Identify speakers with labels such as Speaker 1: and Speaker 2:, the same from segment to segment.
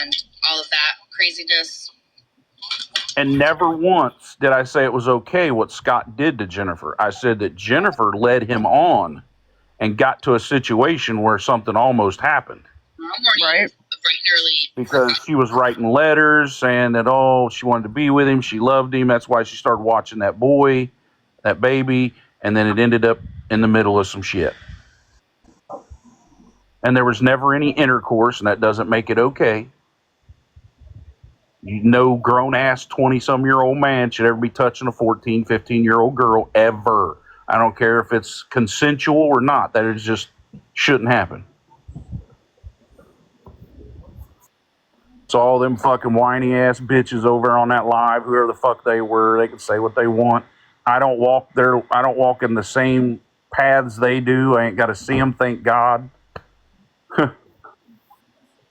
Speaker 1: and all of that craziness.
Speaker 2: And never once did I say it was okay what Scott did to Jennifer. I said that Jennifer led him on and got to a situation where something almost happened.
Speaker 1: Right. Bright and early.
Speaker 2: Because she was writing letters saying that, she wanted to be with him. She loved him. That's why she started watching that boy, that baby. And then it ended up in the middle of some shit. And there was never any intercourse, and that doesn't make it okay. No grown-ass 20-some-year-old man should ever be touching a 14, 15-year-old girl, ever. I don't care if it's consensual or not. That is just shouldn't happen. So all them fucking whiny-ass bitches over on that live, whoever the fuck they were, they can say what they want. I don't walk in the same paths they do. I ain't got to see them, thank God.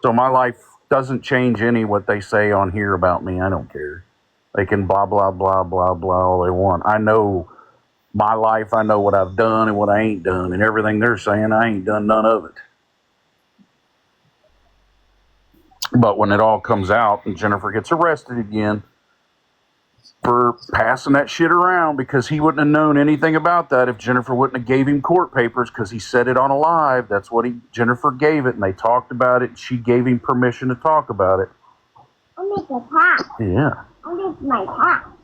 Speaker 2: So my life doesn't change any what they say on here about me. I don't care. They can blah, blah, blah, blah, blah all they want. I know my life. I know what I've done and what I ain't done. And everything they're saying, I ain't done none of it. But when it all comes out and Jennifer gets arrested again for passing that shit around, because he wouldn't have known anything about that if Jennifer wouldn't have gave him court papers, because he said it on a live. That's what Jennifer gave it, and they talked about it. She gave him permission to talk about it.
Speaker 3: I'll make a pot.
Speaker 2: Yeah.
Speaker 3: I'll make my pot.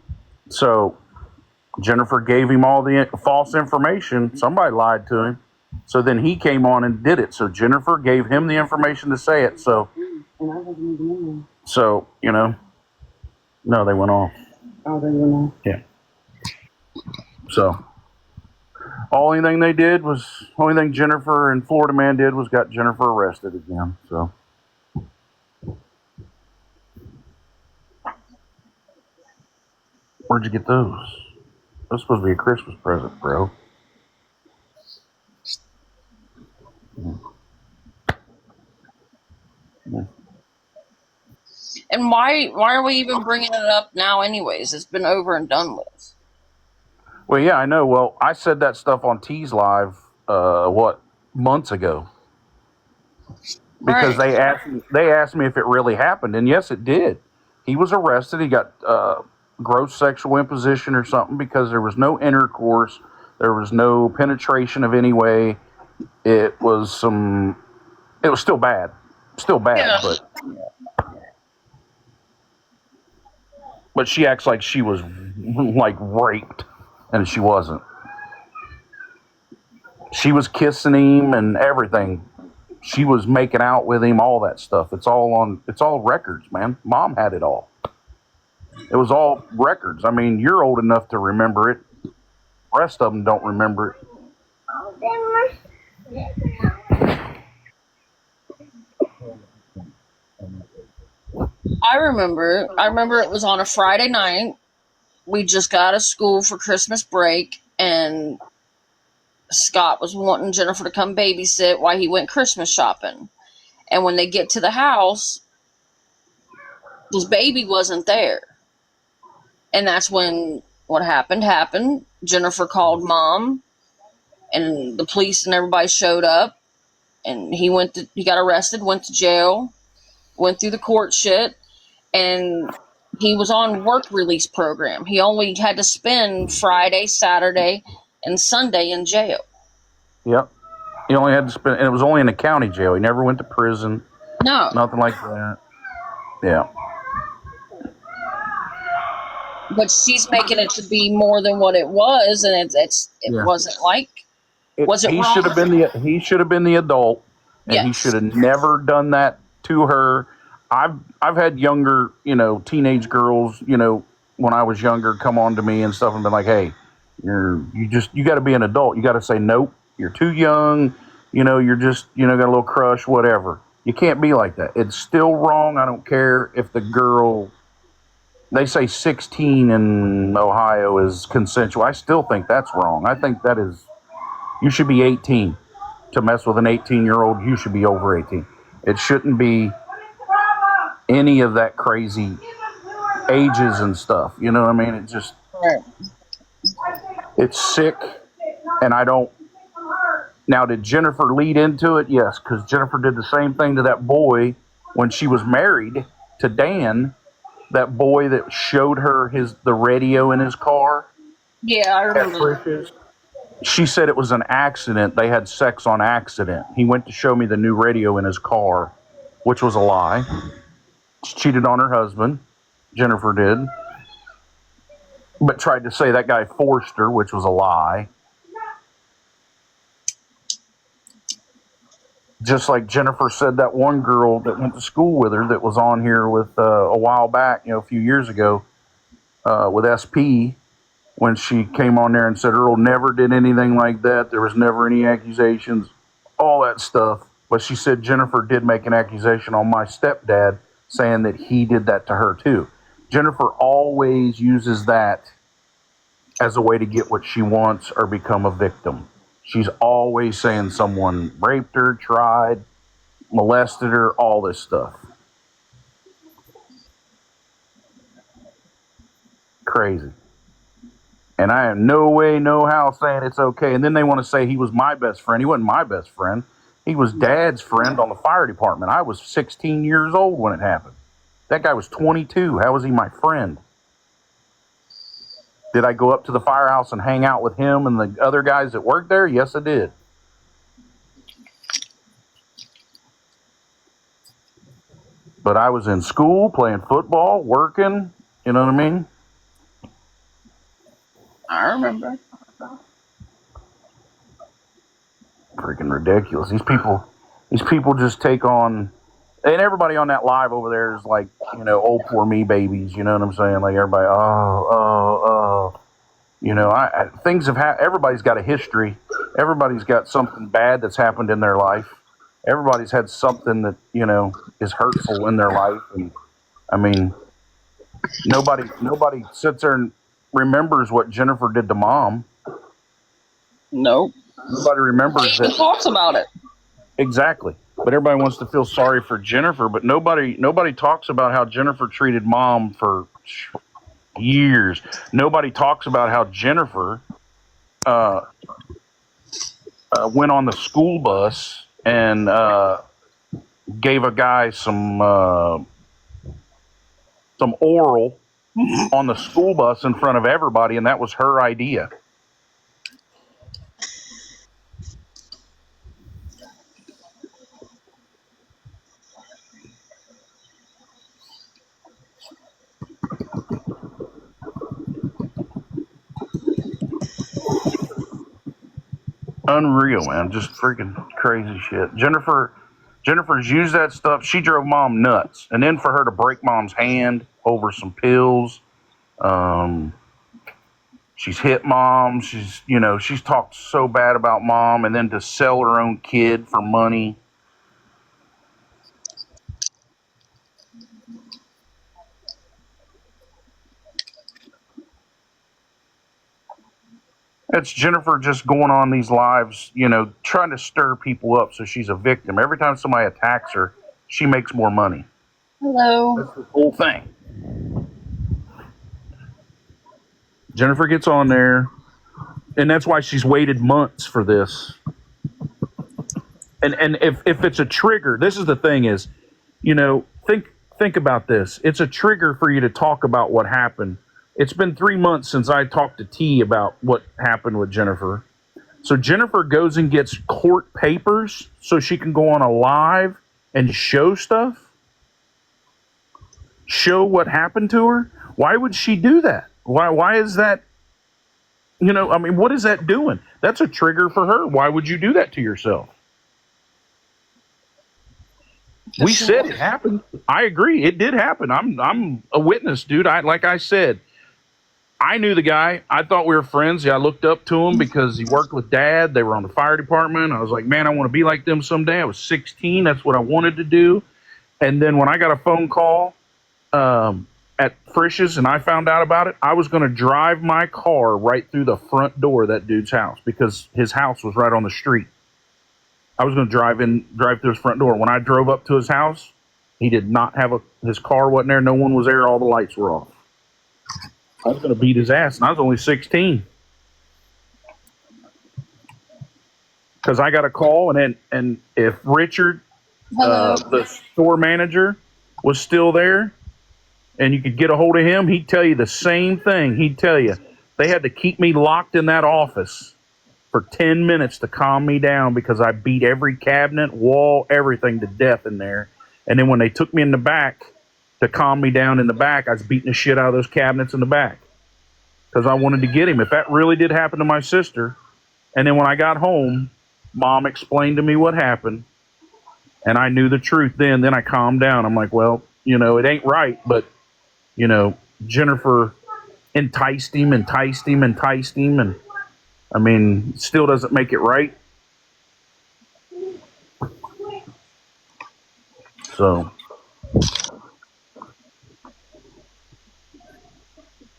Speaker 2: So Jennifer gave him all the false information. Somebody lied to him. So then he came on and did it. So Jennifer gave him the information to say it. So, no, they went off.
Speaker 4: Oh, they went off.
Speaker 2: Yeah. So, only thing Jennifer and Florida Man did was got Jennifer arrested again. So. Where'd you get those? Those supposed to be a Christmas present, bro.
Speaker 5: And why are we even bringing it up now anyways? It's been over and done with.
Speaker 2: Well, yeah, I know. Well, I said that stuff on T's Live, months ago. Because
Speaker 5: Right.
Speaker 2: they asked me if it really happened, and yes, it did. He was arrested. He got gross sexual imposition or something because there was no intercourse. There was no penetration of any way. It was still bad. Still bad,
Speaker 5: Yeah.
Speaker 2: But she acts like she was like raped, and she wasn't. She was kissing him and everything. She was making out with him, all that stuff. It's all records, man. Mom had it all. It was all records. I mean, you're old enough to remember it. The rest of them don't remember it.
Speaker 5: I remember it was on a Friday night. We just got out of school for Christmas break, and Scott was wanting Jennifer to come babysit while he went Christmas shopping. And when they get to the house, his baby wasn't there. And that's when what happened. Jennifer called Mom, and the police and everybody showed up, and he got arrested, went to jail, went through the court shit, and he was on work release program. He only had to spend Friday, Saturday, and Sunday in jail.
Speaker 2: Yep. He only had to spend, and it was only in the county jail. He never went to prison.
Speaker 5: No.
Speaker 2: Nothing like that. Yeah.
Speaker 5: But she's making it to be more than what it was, and it wasn't like. Was it
Speaker 2: he
Speaker 5: wrong?
Speaker 2: He should have been the adult, and
Speaker 5: Yes.
Speaker 2: he should have never done that to her. I've had younger, teenage girls, when I was younger, come on to me and stuff and been like, hey, you got to be an adult. You got to say nope. You're too young. You're just got a little crush, whatever. You can't be like that. It's still wrong. I don't care if the girl. They say 16 in Ohio is consensual. I still think that's wrong. I think that is. You should be 18 to mess with an 18-year-old. You should be over 18. It shouldn't be any of that crazy ages and stuff. You know what I mean? It just.
Speaker 5: Right.
Speaker 2: It's sick, and I don't. Now, did Jennifer lead into it? Yes, because Jennifer did the same thing to that boy when she was married to Dan, that boy that showed her the radio in his car
Speaker 5: Yeah, I
Speaker 2: at
Speaker 5: remember that.
Speaker 2: Frisch's, she said it was an accident. They had sex on accident. He went to show me the new radio in his car, which was a lie. She cheated on her husband. Jennifer did. But tried to say that guy forced her, which was a lie. Just like Jennifer said, that one girl that went to school with her that was on here with a while back, a few years ago, with SP, when she came on there and said Earl never did anything like that. There was never any accusations, all that stuff. But she said Jennifer did make an accusation on my stepdad saying that he did that to her too. Jennifer always uses that as a way to get what she wants or become a victim. She's always saying someone raped her, tried, molested her, all this stuff. Crazy. And I am no way, no how saying it's okay. And then they want to say he was my best friend. He wasn't my best friend. He was Dad's friend on the fire department. I was 16 years old when it happened. That guy was 22. How was he my friend? Did I go up to the firehouse and hang out with him and the other guys that worked there? Yes, I did. But I was in school, playing football, working. You know what I mean?
Speaker 5: I remember.
Speaker 2: Freaking ridiculous. These people just take on, and everybody on that live over there is like, oh, poor me babies. You know what I'm saying? Like everybody, things have everybody's got a history. Everybody's got something bad that's happened in their life. Everybody's had something that, is hurtful in their life. And I mean, nobody sits there and remembers what Jennifer did to Mom.
Speaker 5: Nope.
Speaker 2: Nobody remembers
Speaker 5: He
Speaker 2: that.
Speaker 5: talks about it.
Speaker 2: Exactly. But everybody wants to feel sorry for Jennifer, but nobody talks about how Jennifer treated Mom for years. Nobody talks about how Jennifer went on the school bus and gave a guy some oral on the school bus in front of everybody, and that was her idea. Unreal, man. Just freaking crazy shit. Jennifer's used that stuff. She drove Mom nuts. And then for her to break Mom's hand over some pills, she's hit Mom. She's talked so bad about Mom, and then to sell her own kid for money. It's Jennifer just going on these lives, trying to stir people up so she's a victim. Every time somebody attacks her, she makes more money.
Speaker 5: Hello.
Speaker 2: That's the whole thing. Jennifer gets on there, and that's why she's waited months for this. And if it's a trigger, this is the thing is, think about this. It's a trigger for you to talk about what happened. It's been 3 months since I talked to T about what happened with Jennifer. So Jennifer goes and gets court papers so she can go on a live and show stuff? Show what happened to her? Why would she do that? Why is that? What is that doing? That's a trigger for her. Why would you do that to yourself? We said it happened. I agree. It did happen. I'm a witness, dude. Like I said, I knew the guy. I thought we were friends. Yeah, I looked up to him because he worked with Dad. They were on the fire department. I was like, man, I want to be like them someday. I was 16. That's what I wanted to do. And then when I got a phone call at Frisch's and I found out about it, I was going to drive my car right through the front door of that dude's house because his house was right on the street. I was going to drive through his front door. When I drove up to his house, he did not have his car wasn't there. No one was there. All the lights were off. I was going to beat his ass, and I was only 16. Because I got a call, and if Richard
Speaker 5: Hello.
Speaker 2: The store manager was still there, and you could get a hold of him. He'd tell you the same thing. He'd tell you they had to keep me locked in that office for 10 minutes to calm me down because I beat every cabinet, wall, everything to death in there. And then when they took me in the back to calm me down in the back, I was beating the shit out of those cabinets in the back because I wanted to get him. If that really did happen to my sister, and then when I got home, Mom explained to me what happened, and I knew the truth then. Then I calmed down. I'm like, well, it ain't right, but, Jennifer enticed him, and I mean, still doesn't make it right. So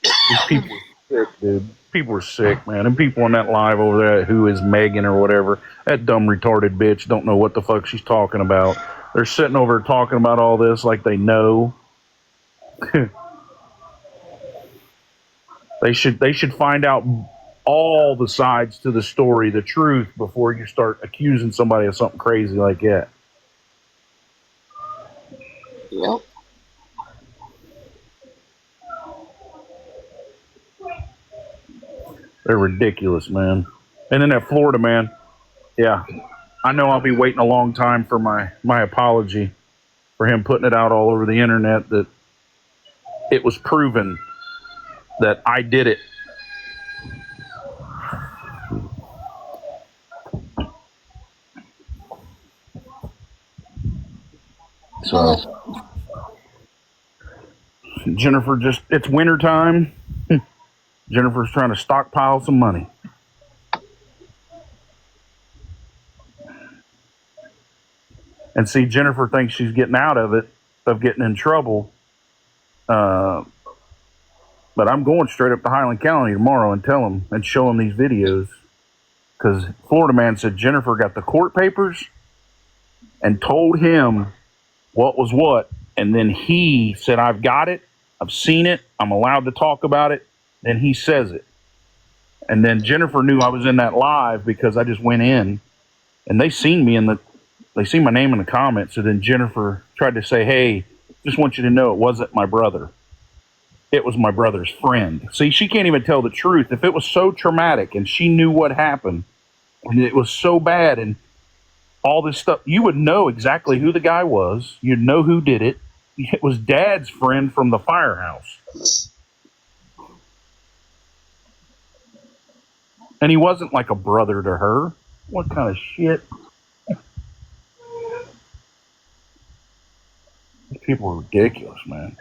Speaker 2: these people are sick, dude. People are sick, man. And people on that live over there, who is Megan or whatever, that dumb retarded bitch don't know what the fuck she's talking about. They're sitting over talking about all this like they know. They should find out all the sides to the story, the truth, before you start accusing somebody of something crazy like that.
Speaker 5: Yep.
Speaker 2: They're ridiculous, man. And then that Florida man, yeah, I know I'll be waiting a long time for my apology for him putting it out all over the internet that it was proven that I did it. So Jennifer, it's winter time. Jennifer's trying to stockpile some money. And see, Jennifer thinks she's getting out of it, of getting in trouble. But I'm going straight up to Highland County tomorrow and tell them and show them these videos. Because Florida man said Jennifer got the court papers and told him what was what. And then he said, I've got it. I've seen it. I'm allowed to talk about it. Then he says it. And then Jennifer knew I was in that live because I just went in and they seen my name in the comments. So then Jennifer tried to say, hey, just want you to know it wasn't my brother. It was my brother's friend. See, she can't even tell the truth. If it was so traumatic and she knew what happened and it was so bad and all this stuff, you would know exactly who the guy was. You'd know who did it. It was Dad's friend from the firehouse. And he wasn't like a brother to her. What kind of shit? People are ridiculous, man.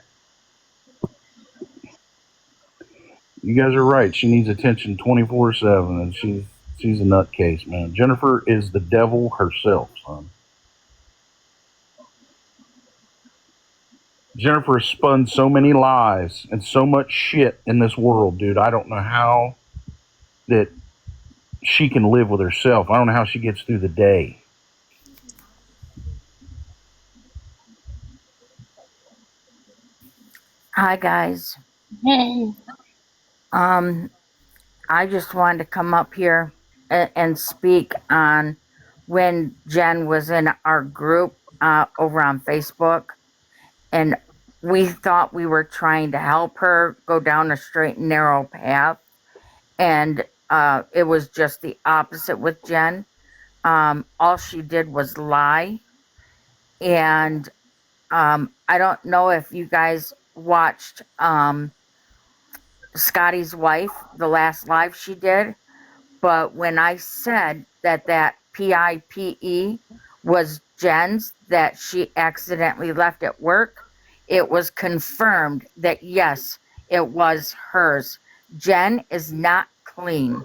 Speaker 2: You guys are right. She needs attention 24/7, and she's a nutcase, man. Jennifer is the devil herself, son. Jennifer has spun so many lies and so much shit in this world, dude. I don't know how that she can live with herself. I don't know how she gets through the day.
Speaker 4: Hi guys.
Speaker 5: Hey.
Speaker 4: I just wanted to come up here and speak on when Jen was in our group over on Facebook, and we thought we were trying to help her go down a straight and narrow path, and it was just the opposite with Jen. All she did was lie, and I don't know if you guys watched Scotty's wife, the last live she did, but when I said that PIPE was Jen's, that she accidentally left at work, it was confirmed that yes, it was hers. Jen is not clean.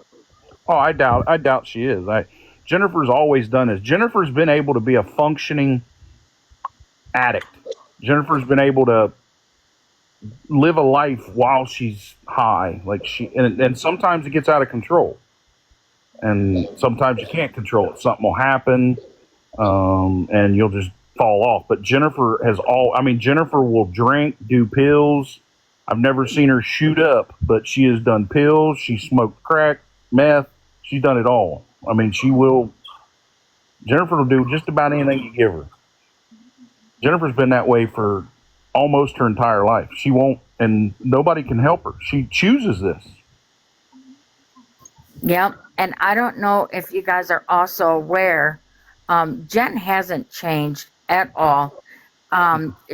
Speaker 2: Oh, I doubt she is. Jennifer's always done this. Jennifer's been able to be a functioning addict. Jennifer's been able to live a life while she's high, and sometimes it gets out of control, and sometimes you can't control it. Something will happen, and you'll just fall off. But Jennifer Jennifer will drink, do pills. I've never seen her shoot up, but she has done pills. She smoked crack, meth. She's done it all. I mean, Jennifer will do just about anything you give her. Jennifer's been that way for almost her entire life. She won't, and nobody can help her. She chooses this.
Speaker 4: Yep. And I don't know if you guys are also aware, Jen hasn't changed at all.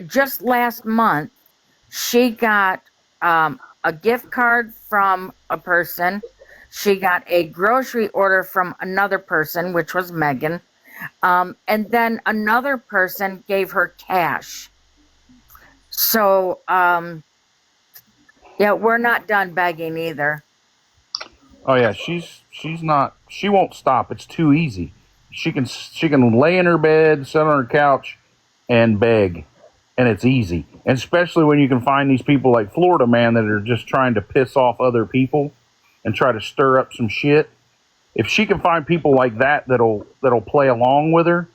Speaker 4: Just last month, she got a gift card from a person. She got a grocery order from another person, which was Megan. And then another person gave her cash. So, yeah, we're not done begging either.
Speaker 2: Oh yeah, she's not. She won't stop. It's too easy. She can lay in her bed, sit on her couch, and beg, and it's easy. And especially when you can find these people like Florida man that are just trying to piss off other people and try to stir up some shit. If she can find people like that that'll play along with her,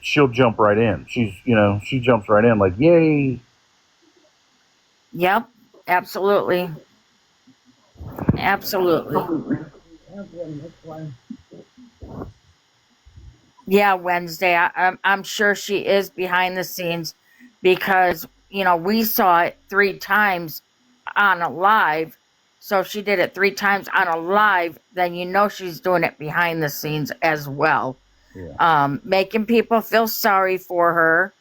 Speaker 2: she'll jump right in. She jumps right in like yay.
Speaker 4: Yep, absolutely. Absolutely. Yeah, Wednesday. I'm sure she is behind the scenes because, we saw it 3 times on a live. So if she did it 3 times on a live, then she's doing it behind the scenes as well.
Speaker 2: Yeah.
Speaker 4: Making people feel sorry for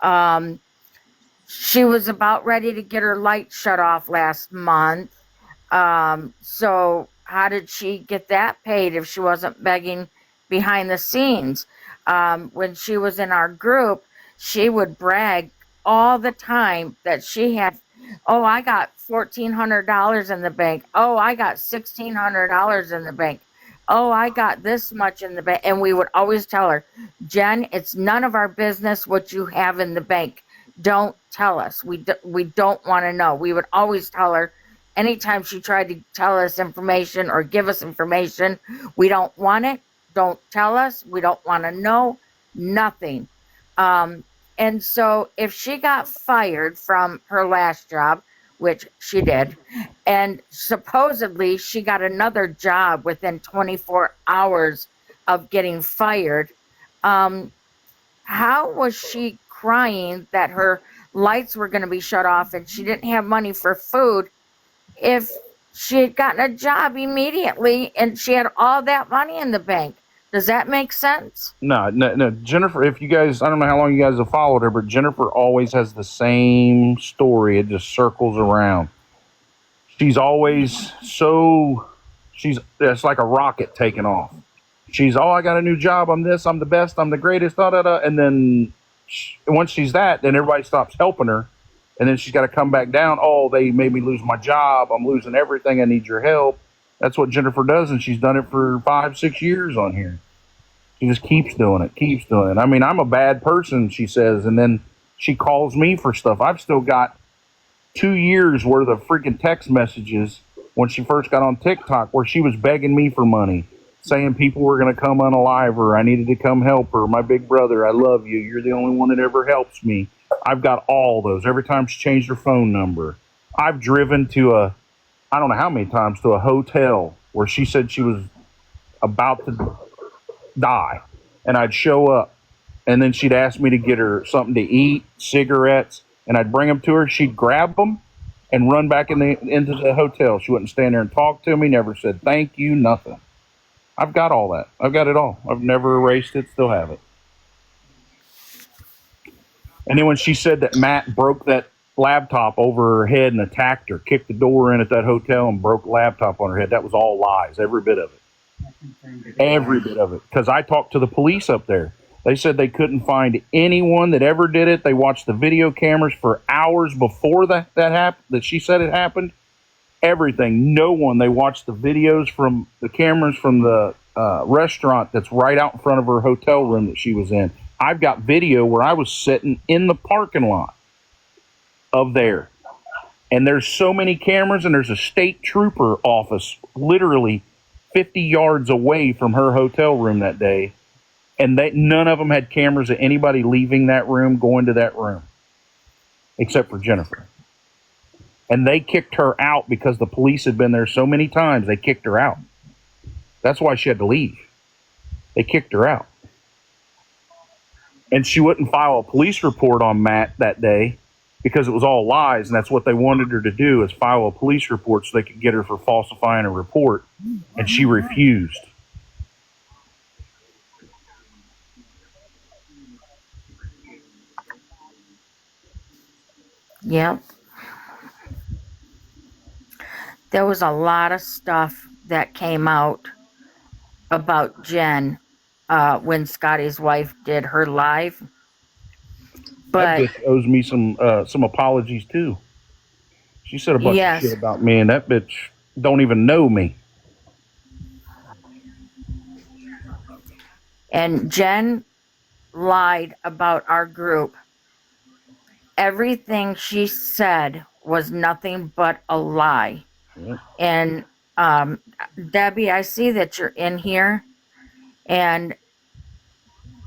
Speaker 4: her. She was about ready to get her light shut off last month. So how did she get that paid if she wasn't begging behind the scenes? When she was in our group, she would brag all the time that she had, oh, I got $1,400 in the bank. Oh, I got $1,600 in the bank. Oh, I got this much in the bank. And we would always tell her, Jen, it's none of our business what you have in the bank. Don't tell us. We don't want to know. We would always tell her anytime she tried to tell us information or give us information, we don't want it. Don't tell us. We don't want to know. Nothing. And so if she got fired from her last job, which she did, and supposedly she got another job within 24 hours of getting fired, how was she crying that her lights were going to be shut off and she didn't have money for food if she had gotten a job immediately and she had all that money in the bank? Does that make sense?
Speaker 2: No. Jennifer, if you guys, I don't know how long you guys have followed her, but Jennifer always has the same story. It just circles around. She's always it's like a rocket taking off. She's, oh, I got a new job. I'm this, I'm the best, I'm the greatest, da da da. And then once she's that, then everybody stops helping her. And then she's got to come back down. Oh, they made me lose my job. I'm losing everything. I need your help. That's what Jennifer does, and she's done it for 5-6 years on here. She just keeps doing it. I mean, I'm a bad person, she says, and then she calls me for stuff. I've still got 2 years worth of freaking text messages when she first got on TikTok where she was begging me for money, saying people were going to come unalive her. I needed to come help her. My big brother, I love you. You're the only one that ever helps me. I've got all those. Every time she changed her phone number. I've driven to I don't know how many times, to a hotel where she said she was about to die. And I'd show up, and then she'd ask me to get her something to eat, cigarettes, and I'd bring them to her. She'd grab them and run back into the hotel. She wouldn't stand there and talk to me, never said thank you, nothing. I've got all that. I've got it all. I've never erased it, still have it. And then when she said that Matt broke that laptop over her head and attacked her, kicked the door in at that hotel and broke the laptop on her head, that was all lies, every bit of it. Every bit of it. Because I talked to the police up there. They said they couldn't find anyone that ever did it. They watched the video cameras for hours before that happened, that she said it happened. Everything. No one. They watched the videos from the cameras from the restaurant that's right out in front of her hotel room that she was in. I've got video where I was sitting in the parking lot of there. And there's so many cameras, and there's a state trooper office literally 50 yards away from her hotel room that day. And none of them had cameras of anybody leaving that room, going to that room, except for Jennifer. And they kicked her out because the police had been there so many times, they kicked her out. That's why she had to leave. They kicked her out. and she wouldn't file a police report on Matt that day because it was all lies, and that's what they wanted her to do, is file a police report so they could get her for falsifying a report, and she refused.
Speaker 4: Yep. There was a lot of stuff that came out about Jen when Scotty's wife did her live.
Speaker 2: That
Speaker 4: But
Speaker 2: bitch owes me some apologies too. She said a bunch of shit
Speaker 4: yes,
Speaker 2: about me, and that bitch don't even know me.
Speaker 4: and Jen lied about our group. Everything she said was nothing but a lie.
Speaker 2: Yep.
Speaker 4: And Debbie, I see that you're in here, and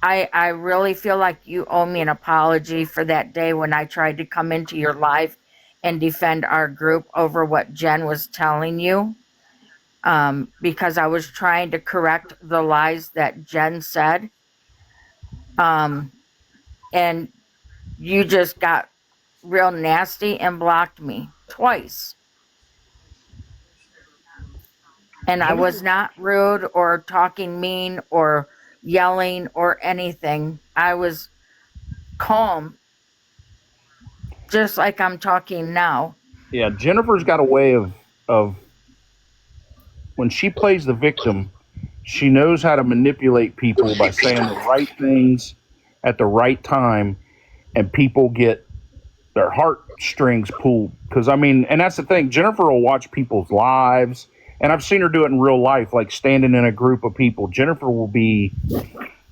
Speaker 4: I really feel like you owe me an apology for that day when I tried to come into your live and defend our group over what Jen was telling you. Because I was trying to correct the lies that Jen said. Um, and you just got real nasty and blocked me twice. And I was
Speaker 2: Jennifer,
Speaker 4: not rude or talking mean or yelling or anything. I was calm, just like I'm talking now.
Speaker 2: yeah, Jennifer's got a way of when she plays the victim, she knows how to manipulate people by saying the right things at the right time, and people get their heartstrings pulled. Because I mean, and that's the thing. Jennifer will watch people's lives, and I've seen her do it in real life, like standing in a group of people. Jennifer will be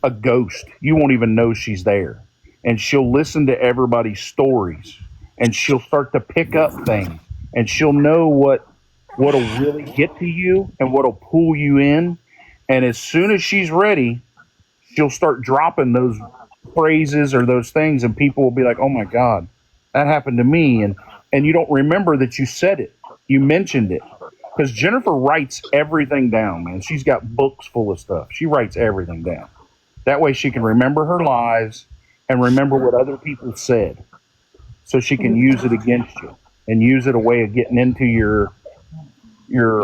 Speaker 2: a ghost. You won't even know she's there, and she'll listen to everybody's stories, and she'll start to pick up things, and she'll know what'll really get to you and what'll pull you in. And as soon as she's ready, she'll start dropping those phrases or those things, and people will be like, "Oh my god, that happened to me," and you don't remember that you said it, you mentioned it, because Jennifer writes everything down, man. She's got books full of stuff. She writes everything down. That way, she can remember her lies and remember what other people said, so she can use it against you and use it a way of getting into your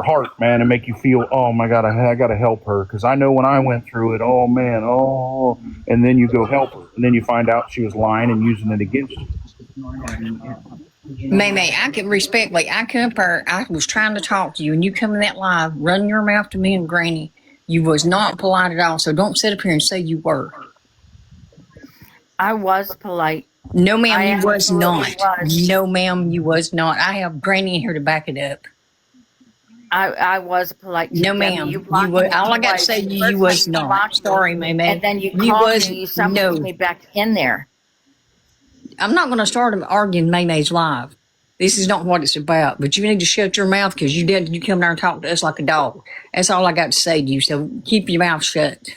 Speaker 2: heart, man, and make you feel, oh my god, I got to help her because I know when I went through it, oh man, oh, and then you go help her, and then you find out she was lying and using it against you.
Speaker 6: Maymay, I can respectfully, I come up there, I was trying to talk to you, and you come in that live, running your mouth to me and Granny. You was not polite at all, so don't sit up here and say you were.
Speaker 4: I was polite.
Speaker 6: No, ma'am,
Speaker 4: I
Speaker 6: you was
Speaker 4: absolutely
Speaker 6: not.
Speaker 4: was.
Speaker 6: No, ma'am, you was not. I have Granny in here to back it up.
Speaker 4: I was polite to
Speaker 6: No,
Speaker 4: Debbie.
Speaker 6: ma'am.
Speaker 4: You
Speaker 6: You
Speaker 4: blocked
Speaker 6: was,
Speaker 4: me
Speaker 6: all I got to
Speaker 4: twice.
Speaker 6: say to you,
Speaker 4: First
Speaker 6: you
Speaker 4: time
Speaker 6: was
Speaker 4: you
Speaker 6: not.
Speaker 4: blocked me,
Speaker 6: Sorry, Maymay.
Speaker 4: and then you
Speaker 6: You
Speaker 4: called
Speaker 6: was,
Speaker 4: me. You summoned
Speaker 6: no.
Speaker 4: me back in there.
Speaker 6: I'm not going to start arguing Maymay's live. This is not what it's about. But you need to shut your mouth because you come there and talk to us like a dog. That's all I got to say to you. So keep your mouth shut.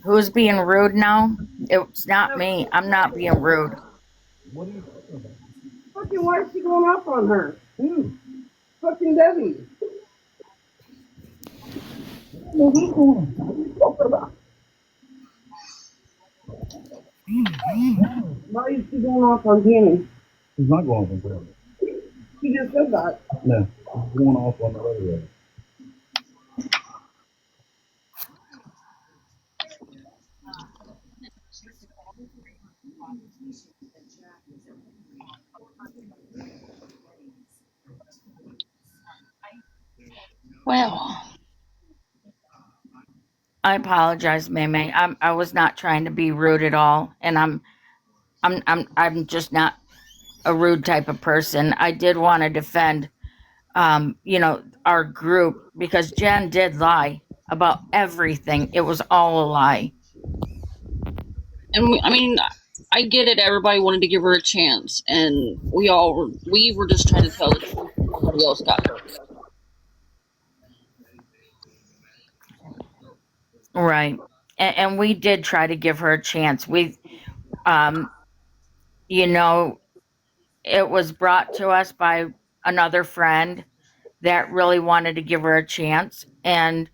Speaker 4: Who's being rude now? It's not me. I'm not being rude.
Speaker 7: Fucking why is she going off on her? Fucking Debbie. Why is she going off on Danny?
Speaker 2: He's not going off on Brother.
Speaker 7: She just said that.
Speaker 2: No, he's going off on the radio.
Speaker 5: Well,
Speaker 4: I apologize, Maymay. I was not trying to be rude at all, and I'm just not a rude type of person. I did want to defend, our group because Jen did lie about everything. It was all a lie.
Speaker 5: and I mean, I get it. Everybody wanted to give her a chance, and we were just trying to tell the truth. Nobody else got hurt.
Speaker 4: Right. And we did try to give her a chance. Um, you know, it was brought to us by another friend that really wanted to give her a chance. And,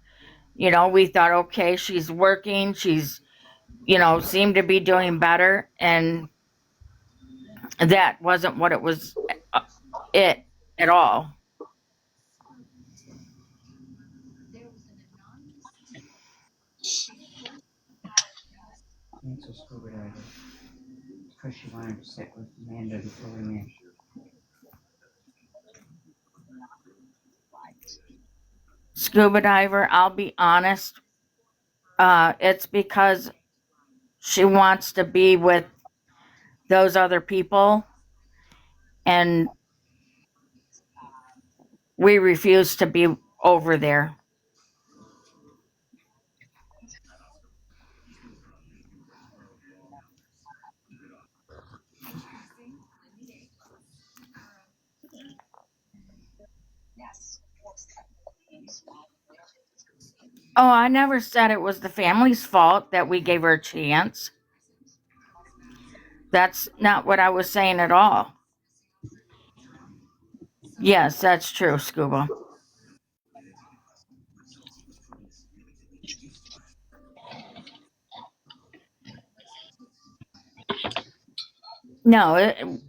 Speaker 4: we thought, okay, she's working, she's seemed to be doing better, and that wasn't what it was it at all.
Speaker 8: It's a scuba diver because she wanted to sit with Amanda before we went.
Speaker 4: Scuba diver, I'll be honest, it's because she wants to be with those other people, and we refuse to be over there. Oh, I never said it was the family's fault that we gave her a chance. That's not what I was saying at all. Yes, that's true, Scuba. No,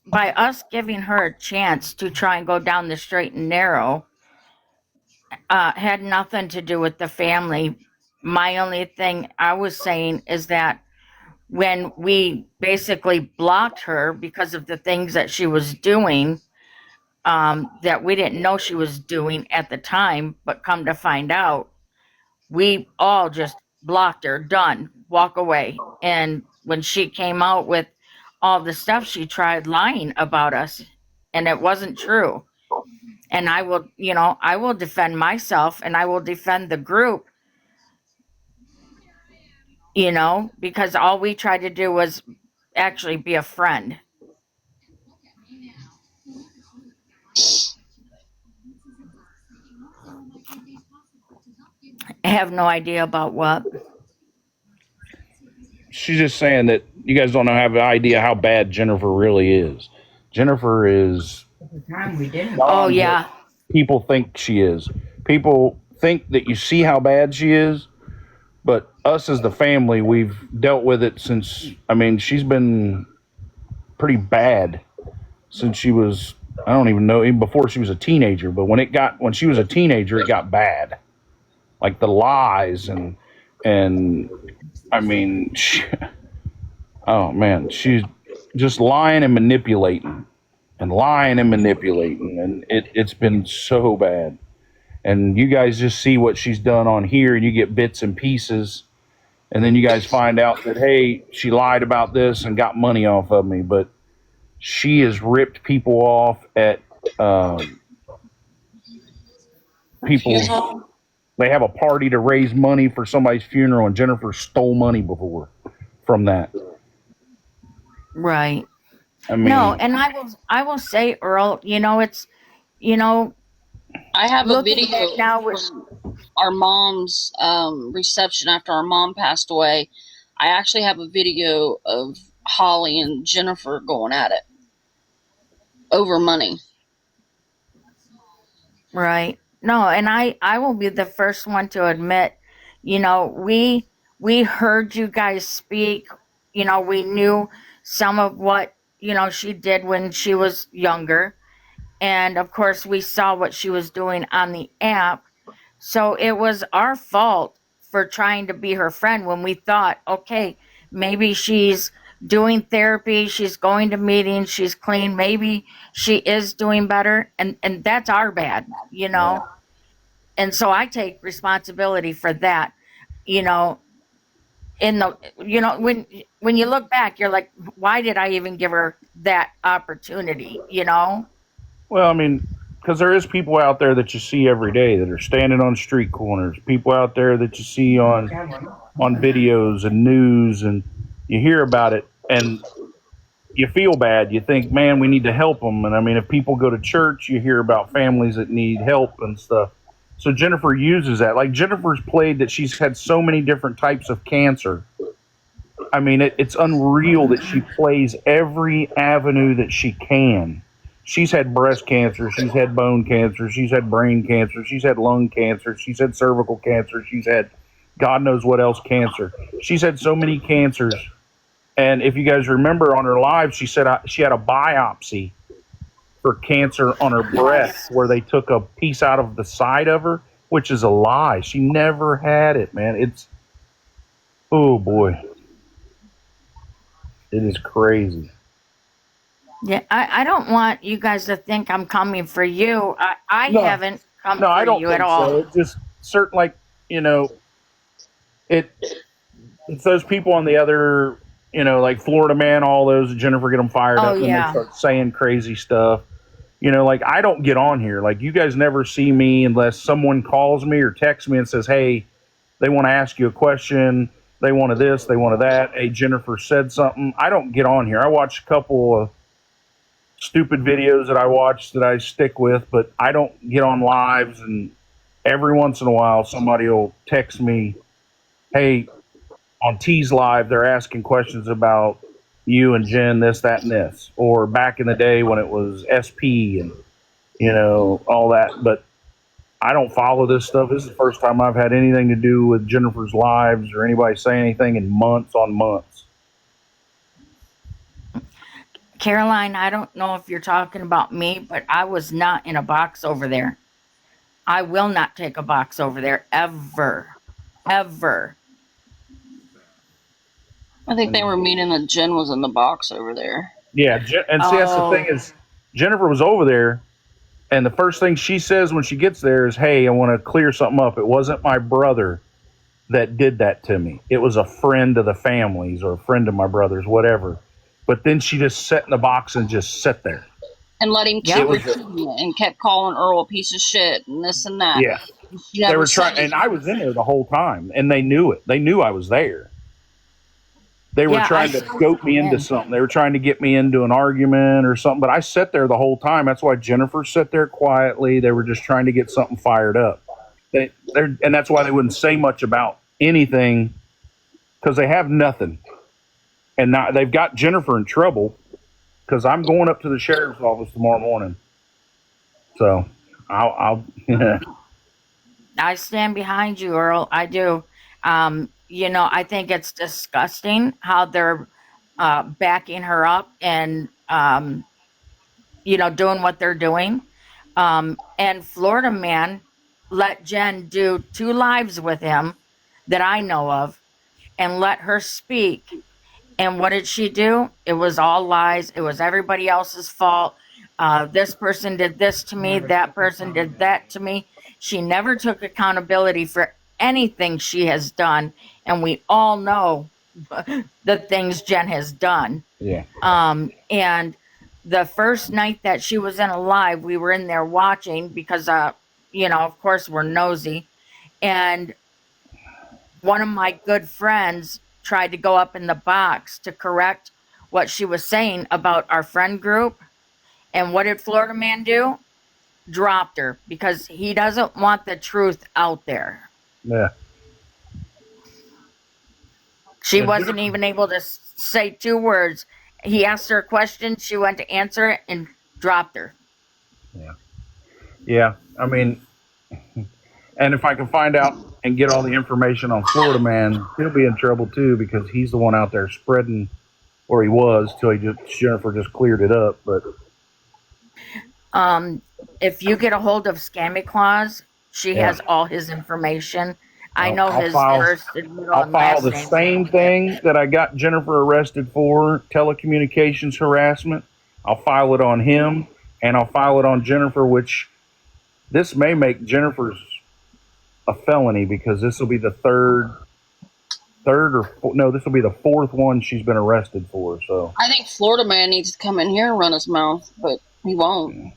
Speaker 4: by us giving her a chance to try and go down the straight and narrow, had nothing to do with the family. My only thing I was saying is that when we basically blocked her because of the things that she was doing, that we didn't know she was doing at the time, but come to find out, we all just blocked her, done, walk away. And when she came out with all the stuff, she tried lying about us, and it wasn't true. And I will defend myself, and I will defend the group, because all we tried to do was actually be a friend. I have no idea about what.
Speaker 2: She's just saying that you guys don't have an idea how bad Jennifer really is. Jennifer is
Speaker 8: At the time, we didn't.
Speaker 4: Oh, yeah.
Speaker 2: people think she is. People think that you see how bad she is, but us as the family, we've dealt with it since. I mean, she's been pretty bad since she was. I don't even know, even before she was a teenager. But when she was a teenager, it got bad. Like the lies and I mean, oh man, she's just lying and manipulating and lying and manipulating, and it's been so bad. And you guys just see what she's done on here, and you get bits and pieces, and then you guys find out that hey, she lied about this and got money off of me, but she has ripped people off at people's. They have a party to raise money for somebody's funeral, and Jennifer stole money before from that.
Speaker 4: Right.
Speaker 2: I mean,
Speaker 4: No, and I will say, Earl, it's,
Speaker 5: I have a
Speaker 4: looking
Speaker 5: video
Speaker 4: back now with,
Speaker 5: from our mom's reception after our mom passed away. I actually have a video of Holly and Jennifer going at it over money.
Speaker 4: right. No, and I will be the first one to admit, we heard you guys speak, we knew some of what, she did when she was younger. And of course, we saw what she was doing on the app. So it was our fault for trying to be her friend when we thought, okay, maybe she's doing therapy, she's going to meetings, she's clean, maybe she is doing better. And that's our bad. And so I take responsibility for that. You know, when you look back, you're like, why did I even give her that opportunity?
Speaker 2: well, I mean, because there is people out there that you see every day that are standing on street corners. People out there that you see on videos and news, and you hear about it, and you feel bad. You think, man, we need to help them. And I mean, if people go to church, you hear about families that need help and stuff. So Jennifer uses that. Like Jennifer's played that she's had so many different types of cancer. I mean, it's unreal that she plays every avenue that she can. She's had breast cancer. She's had bone cancer. She's had brain cancer. She's had lung cancer. She's had cervical cancer. She's had God knows what else cancer. She's had so many cancers. And if you guys remember on her live, she said she had a biopsy for cancer on her breast
Speaker 4: Yes.
Speaker 2: where they took a piece out of the side of her, which is a lie. She never had it, man. It's, oh boy, it is crazy.
Speaker 4: Yeah, I don't want you guys to think I'm coming for you. I
Speaker 2: No,
Speaker 4: haven't come
Speaker 2: no,
Speaker 4: for
Speaker 2: I don't
Speaker 4: you at
Speaker 2: think so.
Speaker 4: all.
Speaker 2: It just certain, like, you know, it it's those people on the other, like Florida Man, all those, Jennifer, get them fired
Speaker 4: Oh
Speaker 2: up, and then they
Speaker 4: yeah.
Speaker 2: start saying crazy stuff. Like I don't get on here. Like you guys never see me unless someone calls me or texts me and says, "Hey, they want to ask you a question. They wanted this. They wanted that. Hey, Jennifer said something." I don't get on here. I watch a couple of stupid videos that I watch that I stick with, but I don't get on lives. And every once in a while, somebody will text me, "Hey, on T's Live, they're asking questions about you and Jen, this, that, and this," or back in the day when it was SP and all that. But I don't follow this stuff. This is the first time I've had anything to do with Jennifer's lives or anybody say anything in months on months.
Speaker 4: Caroline, I don't know if you're talking about me, but I was not in a box over there. I will not take a box over there ever. Ever.
Speaker 5: I think they
Speaker 2: And
Speaker 5: were meaning that Jen was in the box over there.
Speaker 2: yeah, and see, that's the thing
Speaker 4: Oh,
Speaker 2: is, Jennifer was over there, and the first thing she says when she gets there is, "Hey, I want to clear something up. It wasn't my brother that did that to me. It was a friend of the family's or a friend of my brother's, whatever." But then she just sat in the box and just sat there.
Speaker 5: And let him
Speaker 2: It
Speaker 5: keep
Speaker 4: yep.
Speaker 2: was,
Speaker 5: repeating it and kept calling Earl a piece of shit and this and that.
Speaker 2: yeah.
Speaker 5: She
Speaker 2: They
Speaker 5: never
Speaker 2: were
Speaker 5: said
Speaker 2: trying, and I
Speaker 5: anything.
Speaker 2: was in there the whole time, and they knew it. They knew I was there. They were
Speaker 4: Yeah, I
Speaker 2: trying to
Speaker 4: saw
Speaker 2: goat
Speaker 4: you
Speaker 2: me
Speaker 4: come
Speaker 2: into
Speaker 4: in.
Speaker 2: something. They were trying to get me into an argument or something. But I sat there the whole time. That's why Jennifer sat there quietly. They were just trying to get something fired up. And that's why they wouldn't say much about anything because they have nothing. And now they've got Jennifer in trouble because I'm going up to the sheriff's office tomorrow morning. So I'll
Speaker 4: I stand behind you, Earl. I do. I think it's disgusting how they're backing her up and doing what they're doing. And Florida Man let Jen do 2 lives with him that I know of and let her speak. And what did she do? It was all lies. It was everybody else's fault. This person did this to me. That person did that to me. She never took accountability for anything she has done. And we all know the things Jen has done.
Speaker 2: yeah.
Speaker 4: And the first night that she was in a live, we were in there watching because, of course, we're nosy. And one of my good friends tried to go up in the box to correct what she was saying about our friend group. And what did Florida Man do? Dropped her because he doesn't want the truth out there.
Speaker 2: Yeah.
Speaker 4: She
Speaker 2: Yeah.
Speaker 4: wasn't even able to say 2 words. He asked her a question, she went to answer it and dropped her.
Speaker 2: Yeah. Yeah. I mean, and if I can find out and get all the information on Florida Man, he'll be in trouble too because he's the one out there spreading, or he was till Jennifer just cleared it up. But
Speaker 4: Um, if you get a hold of Scammy Claus, she
Speaker 2: yeah,
Speaker 4: has all his information. I
Speaker 2: I'll,
Speaker 4: know
Speaker 2: I'll
Speaker 4: his
Speaker 2: file
Speaker 4: first and middle
Speaker 2: I'll
Speaker 4: and
Speaker 2: file
Speaker 4: last
Speaker 2: the
Speaker 4: name. So
Speaker 2: same thing that I got Jennifer arrested for, telecommunications harassment. I'll file it on him, and I'll file it on Jennifer, which this may make Jennifer's a felony because this will be the no, this will be the fourth one she's been arrested for. So
Speaker 5: I think Florida Man needs to come in here and run his mouth, but he won't.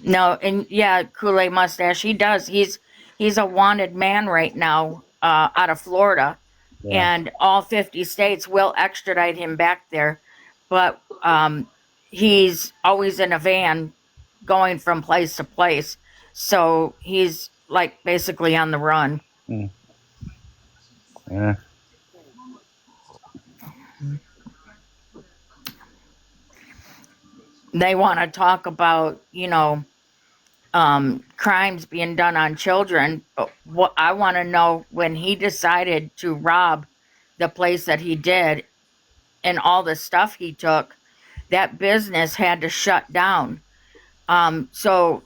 Speaker 4: no, and yeah, Kool-Aid Mustache, he does. He's a wanted man right now, out of Florida,
Speaker 2: yeah,
Speaker 4: and all 50 states will extradite him back there, but he's always in a van going from place to place, so he's like basically on the run.
Speaker 2: mm, yeah,
Speaker 4: They want to talk about, crimes being done on children. But what I want to know, when he decided to rob the place that he did and all the stuff he took, that business had to shut down. So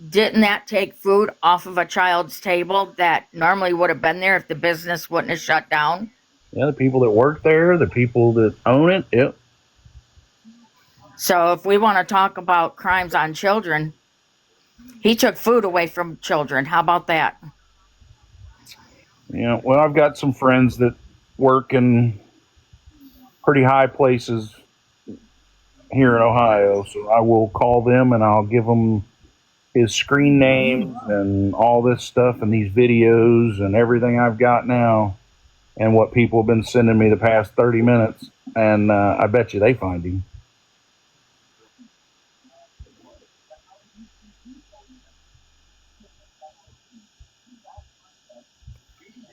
Speaker 4: didn't that take food off of a child's table that normally would have been there if the business wouldn't have shut down?
Speaker 2: Yeah, the people that work there, the people that own it. Yep.
Speaker 4: So if we want to talk about crimes on children, he took food away from children. How about that?
Speaker 2: Yeah. Well, I've got some friends that work in pretty high places here in Ohio, so I will call them and I'll give them his screen names and all this stuff and these videos and everything I've got now and what people have been sending me the past 30 minutes. And I bet you they find him.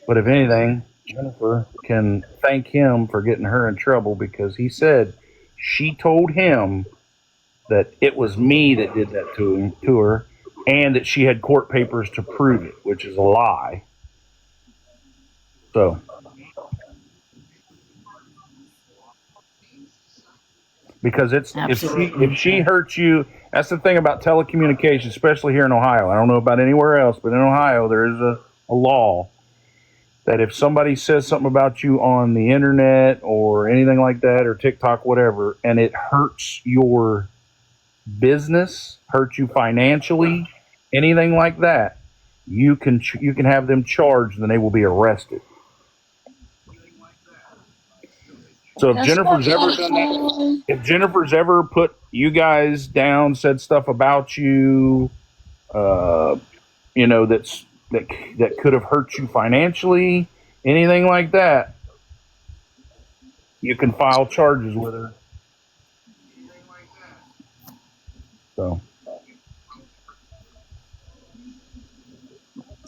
Speaker 2: But if anything, Jennifer can thank him for getting her in trouble, because he said she told him that it was me that did that to her, and that she had court papers to prove it, which is a lie. So, because if she hurts you, that's the thing about telecommunications, especially here in Ohio. I don't know about anywhere else, but in Ohio there is a law that if somebody says something about you on the internet or anything like that, or TikTok, whatever, and it hurts your business, hurts you financially, anything like that, you can have them charged and they will be arrested. So if Jennifer's ever done that, if Jennifer's ever put you guys down, said stuff about you, that could have hurt you financially, anything like that, you can file charges with her. So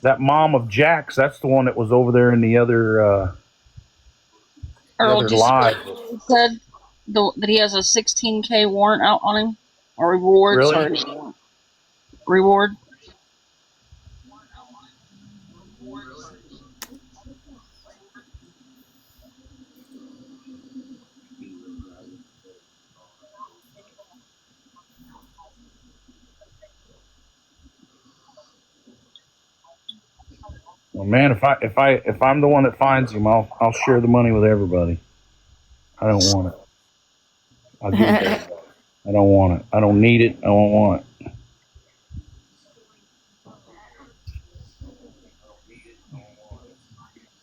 Speaker 2: that mom of Jack's, that's the one that was over there in the other
Speaker 5: Earl just
Speaker 2: live.
Speaker 5: said that he has a 16K warrant out on him, or reward.
Speaker 2: Really?
Speaker 5: Sorry, reward.
Speaker 2: Well, man, if I'm the one that finds him, I'll share the money with everybody. I don't want it. I'll give it to everybody. I don't want it. I don't need it. I don't want it.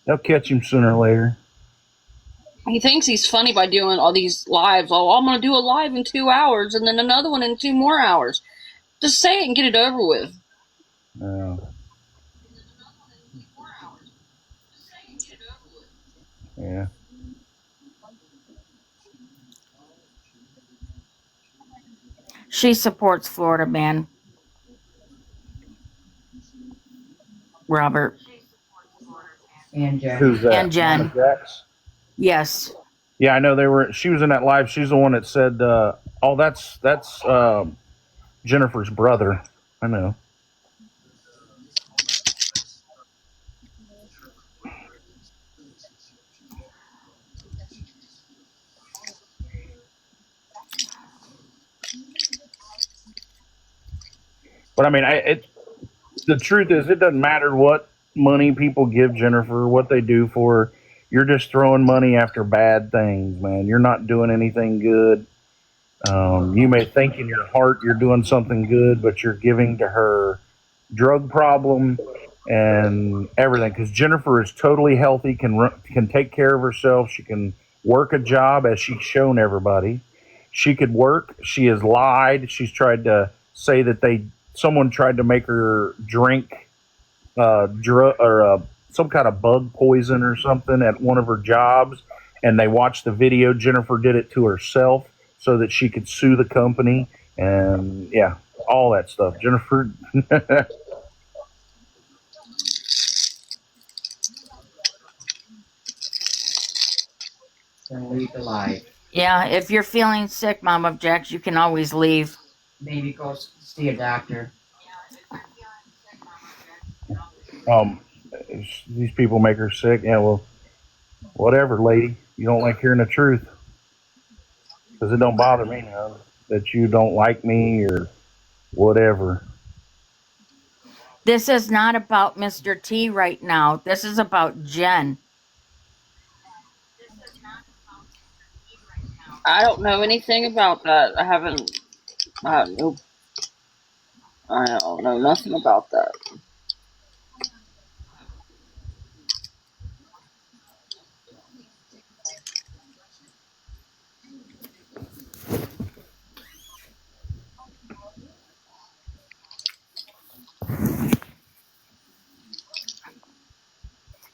Speaker 2: They'll catch him sooner or later.
Speaker 5: He thinks he's funny by doing all these lives. Oh, I'm going to do a live in 2 hours and then another one in 2 more hours. Just say it and get it over with.
Speaker 2: Yeah.
Speaker 4: She supports Florida Man. Robert.
Speaker 8: And Jack.
Speaker 2: Who's that?
Speaker 4: And Jen.
Speaker 2: Mama Jax?
Speaker 4: Yes.
Speaker 2: Yeah, I know she was in that live. She's the one that said, "Oh, that's Jennifer's brother." I know. But I mean, the truth is, it doesn't matter what money people give Jennifer, what they do for her. You're just throwing money after bad things, man. You're not doing anything good. You may think in your heart you're doing something good, but you're giving to her drug problem and everything. Because Jennifer is totally healthy, can take care of herself. She can work a job, as she's shown everybody. She could work. She has lied. She's tried to say that someone tried to make her drink some kind of bug poison or something at one of her jobs, and they watched the video. Jennifer did it to herself so that she could sue the company, and yeah, all that stuff. Jennifer.
Speaker 8: Gonna leave the life.
Speaker 4: Yeah, if you're feeling sick, Mom of Jax, you can always leave.
Speaker 8: Maybe go see a doctor.
Speaker 2: Um, these people make her sick. Yeah, well, whatever, lady. You don't like hearing the truth because it don't bother me none that you don't like me or whatever.
Speaker 4: This is not about Mr. T right now. This is about Jen.
Speaker 5: I don't know anything about that. I haven't. I don't know nothing about that.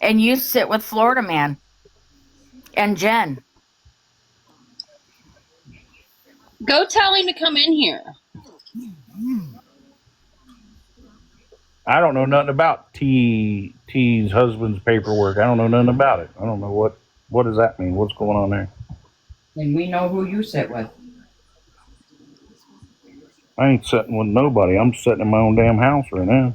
Speaker 4: And you sit with Florida Man and Jen.
Speaker 5: Go tell him to come in here.
Speaker 2: I don't know nothing about T's husband's paperwork. I don't know nothing about it. I don't know what does that mean? What's going on there?
Speaker 8: And we know who you sit with.
Speaker 2: I ain't sitting with nobody. I'm sitting in my own damn house right now.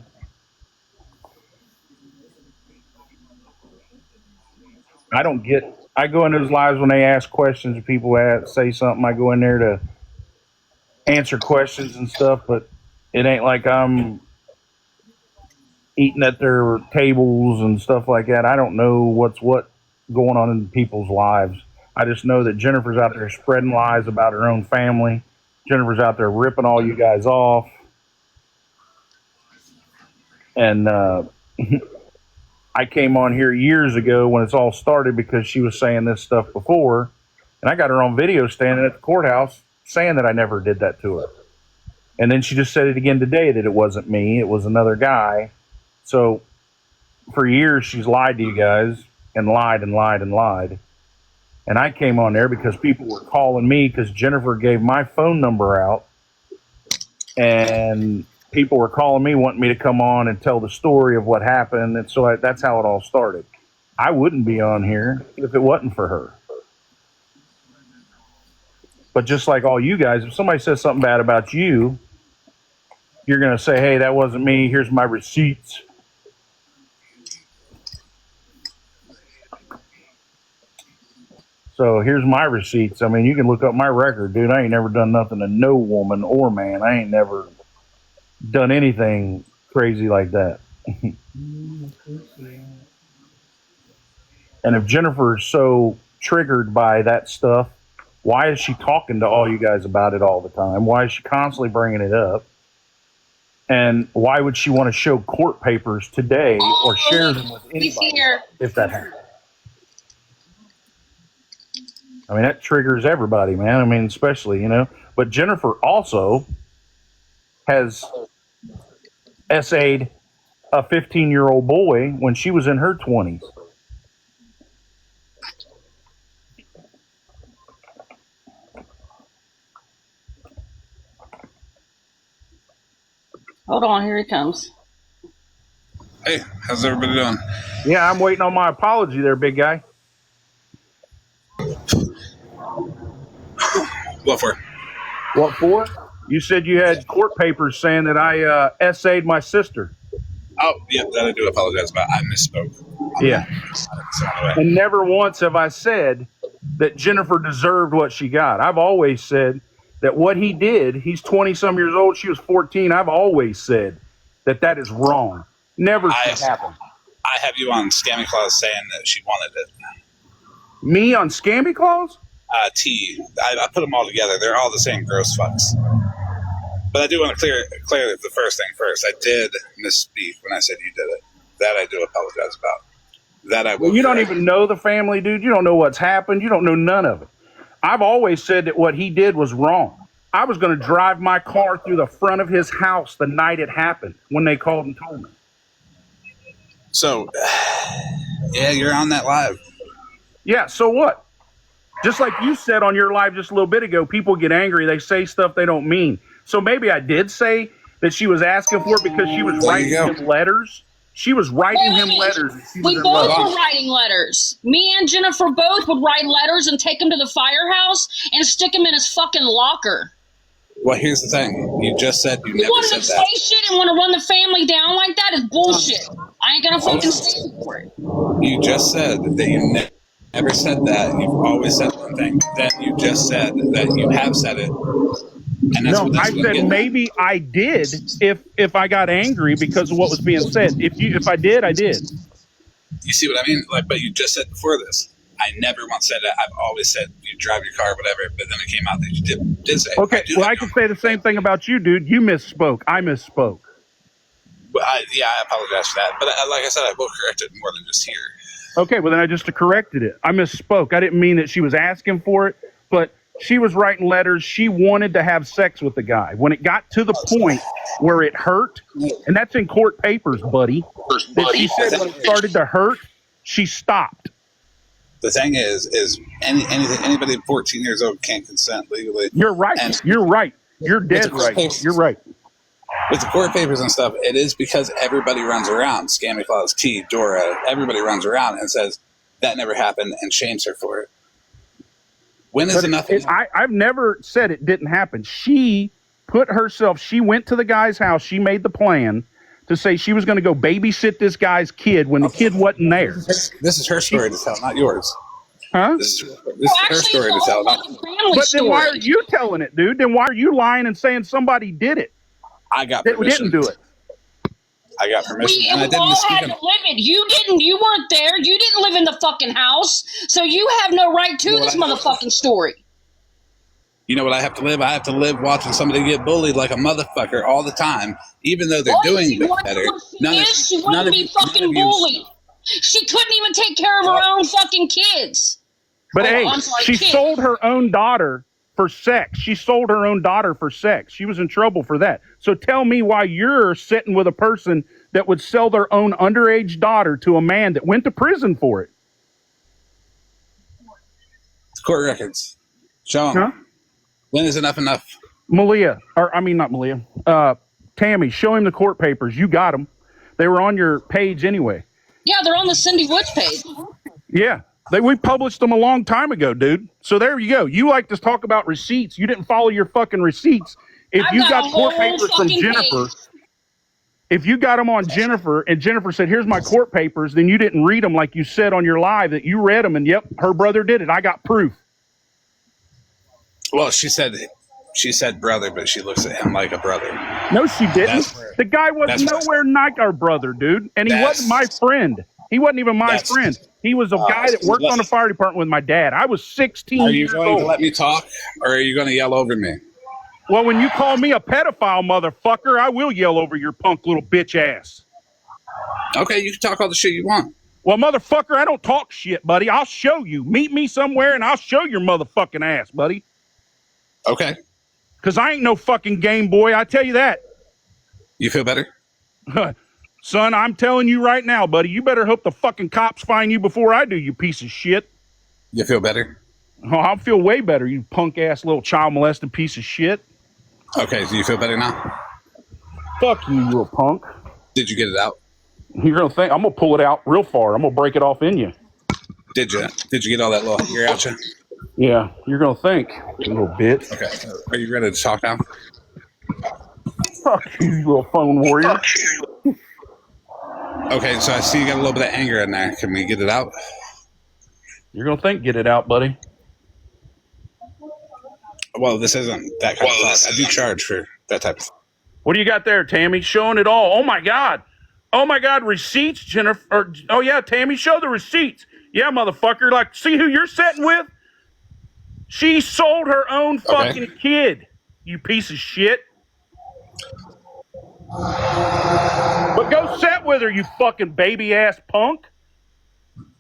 Speaker 2: I go in those lives when they ask questions and people say something. I go in there to answer questions and stuff, but it ain't like I'm eating at their tables and stuff like that. I don't know what's what going on in people's lives. I just know that Jennifer's out there spreading lies about her own family. Jennifer's out there ripping all you guys off. And I came on here years ago when it's all started because she was saying this stuff before. And I got her on video standing at the courthouse saying that I never did that to her. And then she just said it again today that it wasn't me, it was another guy. So for years she's lied to you guys and lied and lied and lied. And I came on there because people were calling me because Jennifer gave my phone number out. And people were calling me wanting me to come on and tell the story of what happened. And so that's how it all started. I wouldn't be on here if it wasn't for her. But just like all you guys, if somebody says something bad about you, you're going to say, hey, that wasn't me. Here's my receipts. So here's my receipts. I mean, you can look up my record, dude. I ain't never done nothing to no woman or man. I ain't never done anything crazy like that. And if Jennifer's so triggered by that stuff, why is she talking to all you guys about it all the time? Why is she constantly bringing it up? And why would she want to show court papers today or share them with anybody if that happened? I mean, that triggers everybody, man. I mean, especially, you know. But Jennifer also has essayed a 15-year-old boy when she was in her 20s.
Speaker 5: Hold on, here he comes.
Speaker 9: Hey, how's everybody doing?
Speaker 2: Yeah, I'm waiting on my apology there, big guy.
Speaker 9: What for?
Speaker 2: What for? You said you had court papers saying that I essayed my sister.
Speaker 9: Oh, yeah, that I do apologize about. I misspoke.
Speaker 2: Yeah. And never once have I said that Jennifer deserved what she got. I've always said that what he did, he's 20-some years old, she was 14. I've always said that that is wrong. Never should happen.
Speaker 9: I have you on Scammy Claus saying that she wanted it.
Speaker 2: Me on Scammy Claus?
Speaker 9: I put them all together. They're all the same gross fucks. But I do want to clear the first thing first. I did misspeak when I said you did it. That I do apologize about. That I will.
Speaker 2: Well, you don't even know the family, dude. You don't know what's happened. You don't know none of it. I've always said that what he did was wrong. I was going to drive my car through the front of his house the night it happened when they called and told me.
Speaker 9: So, yeah, you're on that live.
Speaker 2: Yeah, so what? Just like you said on your live just a little bit ago, people get angry. They say stuff they don't mean. So maybe I did say that she was asking for it because she was writing him letters. She was writing him letters.
Speaker 5: We both were writing letters. Me and Jennifer both would write letters and take them to the firehouse and stick them in his fucking locker.
Speaker 9: Well, here's the thing. You just said you never
Speaker 5: wanted
Speaker 9: said
Speaker 5: to
Speaker 9: that.
Speaker 5: say shit and want to run the family down like that is bullshit. I ain't gonna fucking stand for it.
Speaker 9: You just said that you never said that. You've always said one thing. Then you just said that you have said it. And that's
Speaker 2: No,
Speaker 9: what
Speaker 2: I
Speaker 9: I'm
Speaker 2: said
Speaker 9: getting.
Speaker 2: maybe I did if I got angry because of what was being said. If I did, I did.
Speaker 9: You see what I mean? Like, but you just said before this. I never once said that. I've always said you drive your car, whatever. But then it came out that you did say.
Speaker 2: Okay, I can say the same thing about you, dude. You misspoke. I misspoke.
Speaker 9: But I apologize for that. But like I said, I will correct it more than just here.
Speaker 2: Okay, well then I just corrected it. I misspoke. I didn't mean that she was asking for it, but she was writing letters. She wanted to have sex with the guy. When it got to the point where it hurt, and that's in court papers, buddy, that she said when it started to hurt, she stopped.
Speaker 9: The thing is anybody 14 years old can't consent legally.
Speaker 2: You're right.
Speaker 9: And
Speaker 2: you're right. You're dead right. You're right.
Speaker 9: With the court papers and stuff, it is because everybody runs around. Scammy Claus, T, Dora, everybody runs around and says that never happened and shames her for it. When is enough?
Speaker 2: I've never said it didn't happen. She put herself, she went to the guy's house. She made the plan to say she was going to go babysit this guy's kid when the kid wasn't there.
Speaker 9: This is her story to tell, not yours.
Speaker 2: Huh?
Speaker 9: This is her story to tell.
Speaker 2: But then why are you telling it, dude? Then why are you lying and saying somebody did it?
Speaker 9: I got permission.
Speaker 2: Didn't do it.
Speaker 9: I got permission.
Speaker 5: We
Speaker 9: and I didn't
Speaker 5: all had to live it. You didn't. You weren't there. You didn't live in the fucking house. So you have no right to this motherfucking story.
Speaker 9: You know what I have to live? I have to live watching somebody get bullied like a motherfucker all the time, even though they're doing better.
Speaker 5: She wouldn't be fucking bullied. She couldn't even take care of her own fucking kids.
Speaker 2: But she sold her own daughter for sex. She sold her own daughter for sex. She was in trouble for that. So tell me why you're sitting with a person that would sell their own underage daughter to a man that went to prison for it.
Speaker 9: Court records. Show them. Huh? When is enough?
Speaker 2: Malia, not Malia. Tammy, show him the court papers. You got them. They were on your page anyway.
Speaker 5: Yeah, they're on the Cindy Woods page.
Speaker 2: Yeah. We published them a long time ago, dude. So there you go. You like to talk about receipts. You didn't follow your fucking receipts. If you got court papers from Jennifer, if you got them on Jennifer and Jennifer said, here's my court papers, then you didn't read them like you said on your live that you read them and yep, her brother did it. I got proof.
Speaker 9: Well, she said brother, but she looks at him like a brother.
Speaker 2: No, she didn't. The guy was nowhere like our brother, dude. And he wasn't my friend. He wasn't even my friend. He was a guy that worked on the fire department with my dad. I was 16 years old. Are you
Speaker 9: going to let me talk, or are you going to yell over me?
Speaker 2: Well, when you call me a pedophile, motherfucker, I will yell over your punk little bitch ass.
Speaker 9: Okay, you can talk all the shit you want.
Speaker 2: Well, motherfucker, I don't talk shit, buddy. I'll show you. Meet me somewhere, and I'll show your motherfucking ass, buddy.
Speaker 9: Okay.
Speaker 2: Because I ain't no fucking Game Boy, I tell you that.
Speaker 9: You feel better?
Speaker 2: Son, I'm telling you right now, buddy, you better hope the fucking cops find you before I do, you piece of shit.
Speaker 9: You feel better?
Speaker 2: Oh, I'll feel way better, you punk-ass little child-molesting piece of shit.
Speaker 9: Okay, do you feel better now?
Speaker 2: Fuck you, little punk.
Speaker 9: Did you get it out?
Speaker 2: You're going to think, I'm going to pull it out real far. I'm going to break it off in you.
Speaker 9: Did you get all that little hair out you?
Speaker 2: Yeah, you're going to think, you little bitch.
Speaker 9: Okay, are you ready to talk now?
Speaker 2: Fuck you, you little phone warrior.
Speaker 9: Okay, so I see you got a little bit of anger in there. Can we get it out?
Speaker 2: You're going to think, get it out, buddy.
Speaker 9: Well, this isn't that kind of talk. I do charge for that type of thing.
Speaker 2: What do you got there, Tammy? Showing it all. Oh, my God. Oh, my God, receipts, Jennifer. Oh, yeah, Tammy, show the receipts. Yeah, motherfucker. Like, see who you're sitting with? She sold her own fucking kid, you piece of shit. But go sit with her, you fucking baby-ass punk.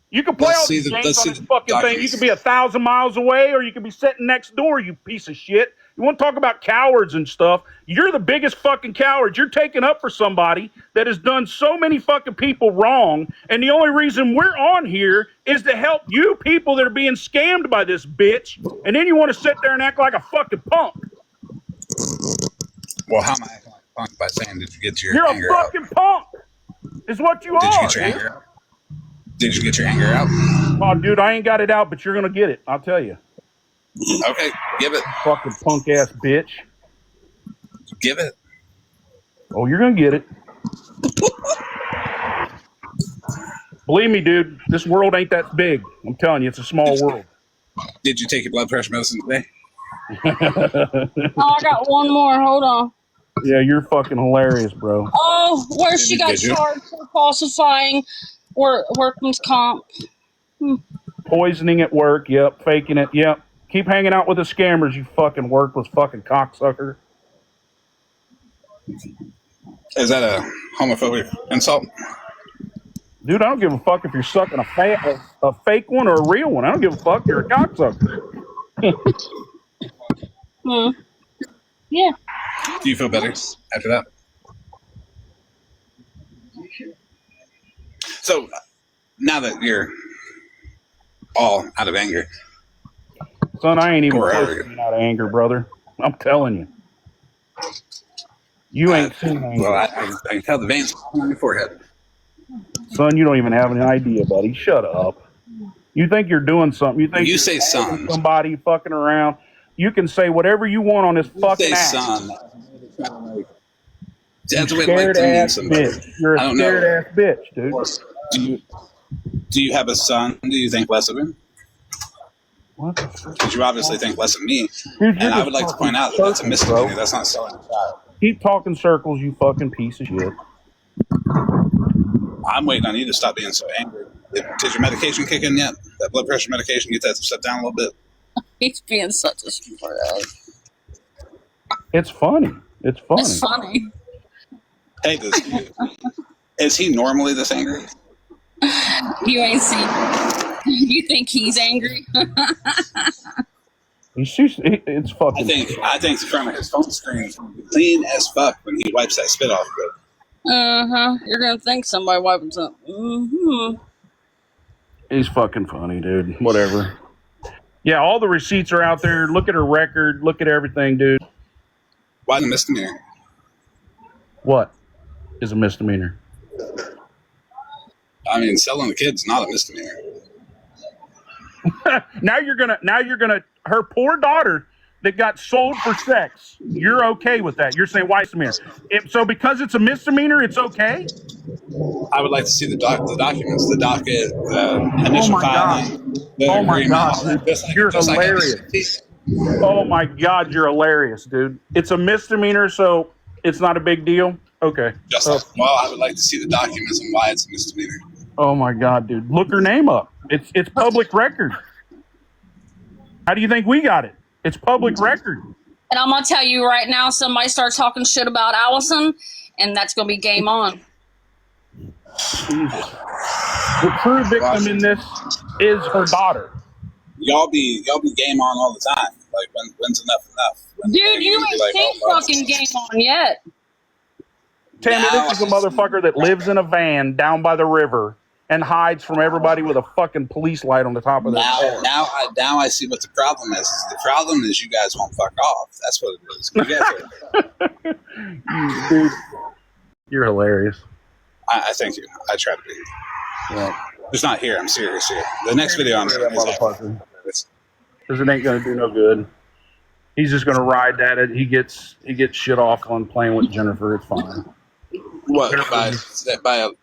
Speaker 2: You can play all these games on this fucking thing. You can be 1,000 miles away, or you can be sitting next door, you piece of shit. You want to talk about cowards and stuff? You're the biggest fucking coward. You're taking up for somebody that has done so many fucking people wrong, and the only reason we're on here is to help you people that are being scammed by this bitch, and then you want to sit there and act like a fucking punk.
Speaker 9: Well, how am I acting like a punk by saying, did you get your
Speaker 2: You're
Speaker 9: anger out?
Speaker 2: You're a fucking punk, is what you are.
Speaker 9: Did you get your anger out? Did you get your anger out?
Speaker 2: Oh, dude, I ain't got it out, but you're going to get it. I'll tell you.
Speaker 9: Okay, give it.
Speaker 2: Fucking punk-ass bitch.
Speaker 9: Give it.
Speaker 2: Oh, you're going to get it. Believe me, dude, this world ain't that big. I'm telling you, it's a small world.
Speaker 9: Did you take your blood pressure medicine today?
Speaker 5: Oh, I got one more. Hold on.
Speaker 2: Yeah, you're fucking hilarious, bro.
Speaker 5: Oh, where she got
Speaker 9: Did you?
Speaker 5: charged for falsifying workman's comp.
Speaker 2: Poisoning at work, yep. Faking it, yep. Keep hanging out with the scammers, you fucking worthless fucking cocksucker.
Speaker 9: Is that a homophobic insult?
Speaker 2: Dude, I don't give a fuck if you're sucking a fake one or a real one. I don't give a fuck. You're a cocksucker.
Speaker 5: Yeah.
Speaker 9: Do you feel better after that? So, now that you're all out of anger.
Speaker 2: Son, I ain't even close to being out of anger, brother. I'm telling you. You ain't seen anger.
Speaker 9: Well, I can tell the veins on your forehead.
Speaker 2: Son, you don't even have any idea, buddy. Shut up. You think you're doing something. You think
Speaker 9: You
Speaker 2: you're
Speaker 9: say son.
Speaker 2: somebody fucking around. You can say whatever you want on this fucking
Speaker 9: Say
Speaker 2: ass.
Speaker 9: son. That's
Speaker 2: You
Speaker 9: what like
Speaker 2: scared
Speaker 9: to mean
Speaker 2: ass
Speaker 9: somebody.
Speaker 2: bitch. You're
Speaker 9: I
Speaker 2: a
Speaker 9: don't
Speaker 2: scared
Speaker 9: know.
Speaker 2: ass bitch, dude.
Speaker 9: Do you have a son? Do you think less of him?
Speaker 2: What?
Speaker 9: Because you obviously think less of me.
Speaker 2: Dude,
Speaker 9: And I would like to point out that that's a misdemeanor.
Speaker 2: bro.
Speaker 9: That's not selling a child.
Speaker 2: Keep talking circles, you fucking piece of shit.
Speaker 9: I'm waiting on you to stop being so angry. Did your medication kick in yet? That blood pressure medication, get that to step down a little bit?
Speaker 5: He's being such a smart ass.
Speaker 2: It's funny. It's funny.
Speaker 5: It's funny.
Speaker 9: Hey, is he normally this angry?
Speaker 5: You ain't seen. You think he's angry?
Speaker 2: It's fucking.
Speaker 9: I think the front of his phone screen is clean as fuck when he wipes that spit off of it.
Speaker 5: You're gonna think somebody wiping something.
Speaker 2: He's fucking funny, dude. Whatever. Yeah, all the receipts are out there. Look at her record. Look at everything, dude.
Speaker 9: Why the misdemeanor?
Speaker 2: What is a misdemeanor?
Speaker 9: I mean, selling the kid's not a misdemeanor.
Speaker 2: Now you're gonna her poor daughter that got sold for sex. You're okay with that? You're saying why misdemeanor? So because it's a misdemeanor, it's okay?
Speaker 9: I would like to see the documents, the docket, the initial filing.
Speaker 2: Oh my god, you're hilarious. Oh my god, you're hilarious, dude. It's a misdemeanor, so it's not a big deal. Okay.
Speaker 9: Well, I would like to see the documents and why it's a misdemeanor.
Speaker 2: Oh my god, dude. Look her name up. It's public record. How do you think we got it? It's public record.
Speaker 5: And I'm gonna tell you right now, somebody starts talking shit about Allison, and that's gonna be game on.
Speaker 2: The true victim in this is her daughter.
Speaker 9: Y'all be game on all the time. Like when's enough?
Speaker 5: Dude, you ain't seen fucking game on yet.
Speaker 2: Tammy, this is a motherfucker that lives in a van down by the river and hides from everybody with a fucking police light on the top of their head.
Speaker 9: Now I see what the problem is. The problem is you guys won't fuck off. That's what it is. You guys
Speaker 2: Dude, you're hilarious.
Speaker 9: I thank you. I try to be. Yeah. It's not here. I'm serious here. The next video I'm doing is
Speaker 2: motherfucker. Because it ain't gonna do no good. He's just gonna ride that. He gets shit off on playing with Jennifer. It's fine.
Speaker 9: What, by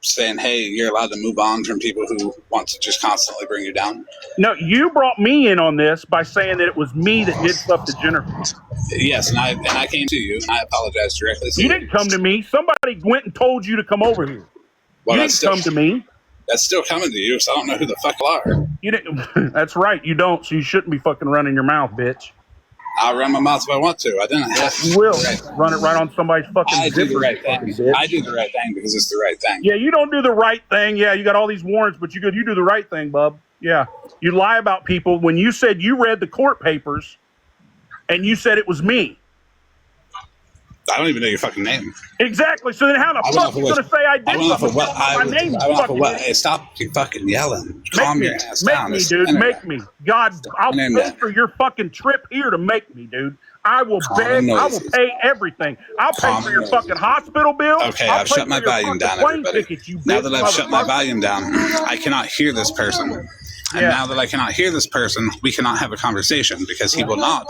Speaker 9: saying, hey, you're allowed to move on from people who want to just constantly bring you down?
Speaker 2: No, you brought me in on this by saying that it was me that did stuff to Jennifer.
Speaker 9: Yes, and I came to you, and I apologized directly to you.
Speaker 2: You didn't come to me. Somebody went and told you to come over here.
Speaker 9: Well,
Speaker 2: You didn't come to me.
Speaker 9: That's still coming to you, so I don't know who the fuck you are.
Speaker 2: You didn't. That's right. You don't, so you shouldn't be fucking running your mouth, bitch.
Speaker 9: I'll run my mouth if I want to. I didn't have to.
Speaker 2: You will. Run it right on somebody's fucking
Speaker 9: I do the
Speaker 2: zipper,
Speaker 9: right thing.
Speaker 2: bitch.
Speaker 9: I do the right thing because it's the right thing.
Speaker 2: Yeah, you don't do the right thing. Yeah, you got all these warrants, but you do the right thing, bub. Yeah. You lie about people. When you said you read the court papers and you said it was me.
Speaker 9: I don't even know your fucking name.
Speaker 2: Exactly. So then how the fuck are you going to say I did something? My name
Speaker 9: Hey, stop fucking yelling. Calm your ass down.
Speaker 2: Make me, dude. Make me. God, I'll pay for your fucking trip here to make me, dude. I will beg. I will pay everything. I'll pay for your fucking hospital bill.
Speaker 9: Okay, I've shut my volume down, everybody. Now that I've shut my volume down, I cannot hear this person. And now that I cannot hear this person, we cannot have a conversation because he will not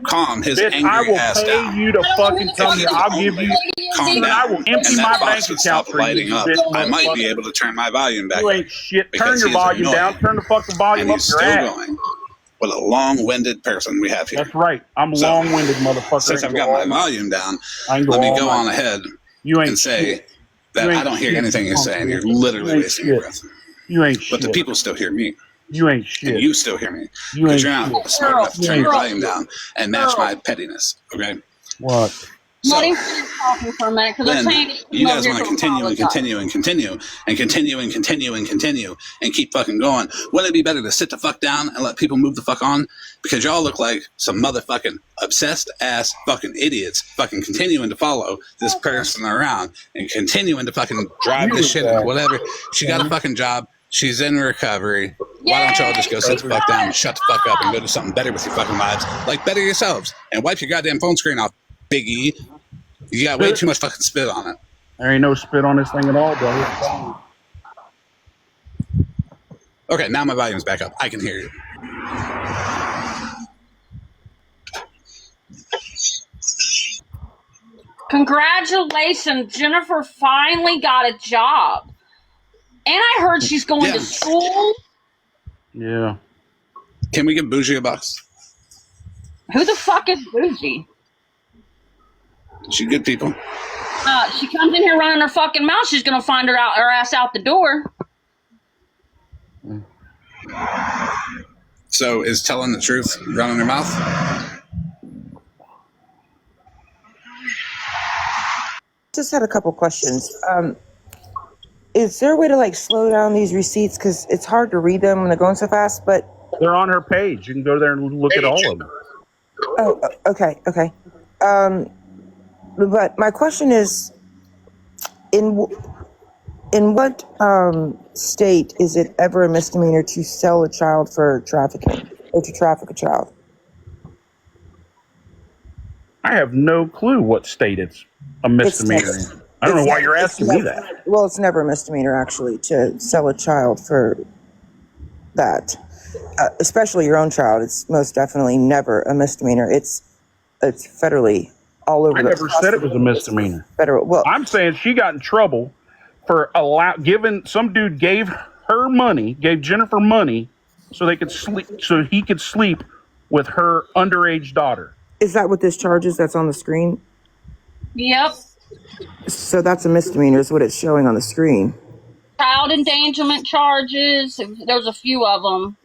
Speaker 9: calm his angry ass down.
Speaker 2: I will pay you to fucking come here. I'll give you
Speaker 9: calm down,
Speaker 2: I will empty
Speaker 9: and
Speaker 2: my
Speaker 9: that
Speaker 2: bank
Speaker 9: box would
Speaker 2: account
Speaker 9: stop
Speaker 2: for
Speaker 9: lighting
Speaker 2: you,
Speaker 9: up,
Speaker 2: bitch
Speaker 9: I might
Speaker 2: motherfucker.
Speaker 9: be able to turn my volume back
Speaker 2: You
Speaker 9: up.
Speaker 2: ain't shit. Turn
Speaker 9: Because
Speaker 2: your
Speaker 9: he's
Speaker 2: volume down.
Speaker 9: annoying.
Speaker 2: Turn the fucking volume
Speaker 9: And
Speaker 2: up
Speaker 9: he's
Speaker 2: your
Speaker 9: still
Speaker 2: ass.
Speaker 9: going. What a long-winded person we have here.
Speaker 2: That's right. I'm
Speaker 9: So,
Speaker 2: long-winded, motherfucker.
Speaker 9: Since I've got my volume down,
Speaker 2: I can go
Speaker 9: let me
Speaker 2: all
Speaker 9: go
Speaker 2: night.
Speaker 9: on ahead
Speaker 2: You ain't
Speaker 9: and say
Speaker 2: shit.
Speaker 9: that
Speaker 2: You ain't
Speaker 9: I don't hear
Speaker 2: shit,
Speaker 9: anything
Speaker 2: you
Speaker 9: you're
Speaker 2: punk
Speaker 9: saying. You're
Speaker 2: bitch. You
Speaker 9: literally
Speaker 2: ain't
Speaker 9: wasting your
Speaker 2: shit.
Speaker 9: breath.
Speaker 2: You ain't
Speaker 9: But the
Speaker 2: shit.
Speaker 9: people still hear me.
Speaker 2: You ain't
Speaker 9: And
Speaker 2: shit.
Speaker 9: you still hear me.
Speaker 2: You
Speaker 9: Because
Speaker 2: ain't
Speaker 9: you're not
Speaker 2: shit.
Speaker 9: smart enough to turn your
Speaker 2: Earl.
Speaker 9: volume down and match my pettiness. Okay?
Speaker 2: What?
Speaker 5: Let
Speaker 9: So
Speaker 5: him finish talking for a minute because they're
Speaker 9: then
Speaker 5: saying he's
Speaker 9: you
Speaker 5: over
Speaker 9: guys
Speaker 5: here
Speaker 9: want to
Speaker 5: to
Speaker 9: continue and
Speaker 5: apologize.
Speaker 9: continue and continue and continue and continue and continue and keep fucking going. Wouldn't it be better to sit the fuck down and let people move the fuck on? Because y'all look like some motherfucking obsessed ass fucking idiots fucking continuing to follow this person around and continuing to fucking drive this shit and whatever. She got a fucking job. She's in recovery. Why don't y'all just go sit the fuck down and shut the fuck up and go do something better with your fucking lives? Like, better yourselves and wipe your goddamn phone screen off, Big E. You got way too much fucking spit on it.
Speaker 2: There ain't no spit on this thing at all, brother.
Speaker 9: Okay, now my volume's back up. I can hear you.
Speaker 5: Congratulations, Jennifer finally got a job. And I heard she's going to school.
Speaker 2: Yeah.
Speaker 9: Can we give Bougie a box?
Speaker 5: Who the fuck is Bougie?
Speaker 9: She good people.
Speaker 5: She comes in here running her fucking mouth. She's gonna find her ass out the door.
Speaker 9: So is telling the truth running her mouth?
Speaker 10: Just had a couple questions. Is there a way to like slow down these receipts? Because it's hard to read them when they're going so fast, but
Speaker 2: they're on her page. You can go there and look at all of them.
Speaker 10: Oh, okay. But my question is, in what state is it ever a misdemeanor to sell a child for trafficking or to traffic a child?
Speaker 2: I have no clue what state it's a misdemeanor in. I don't know why you're asking me that.
Speaker 10: Well, it's never a misdemeanor actually to sell a child for that, especially your own child. It's most definitely never a misdemeanor. It's federally all over.
Speaker 2: I never said it was a misdemeanor.
Speaker 10: Federal. Well,
Speaker 2: I'm saying she got in trouble for some dude gave Jennifer money so they could sleep, so he could sleep with her underage daughter.
Speaker 10: Is that what this charge is that's on the screen?
Speaker 5: Yep.
Speaker 10: So that's a misdemeanor is what it's showing on the screen.
Speaker 5: Child endangerment charges. There's a few of them.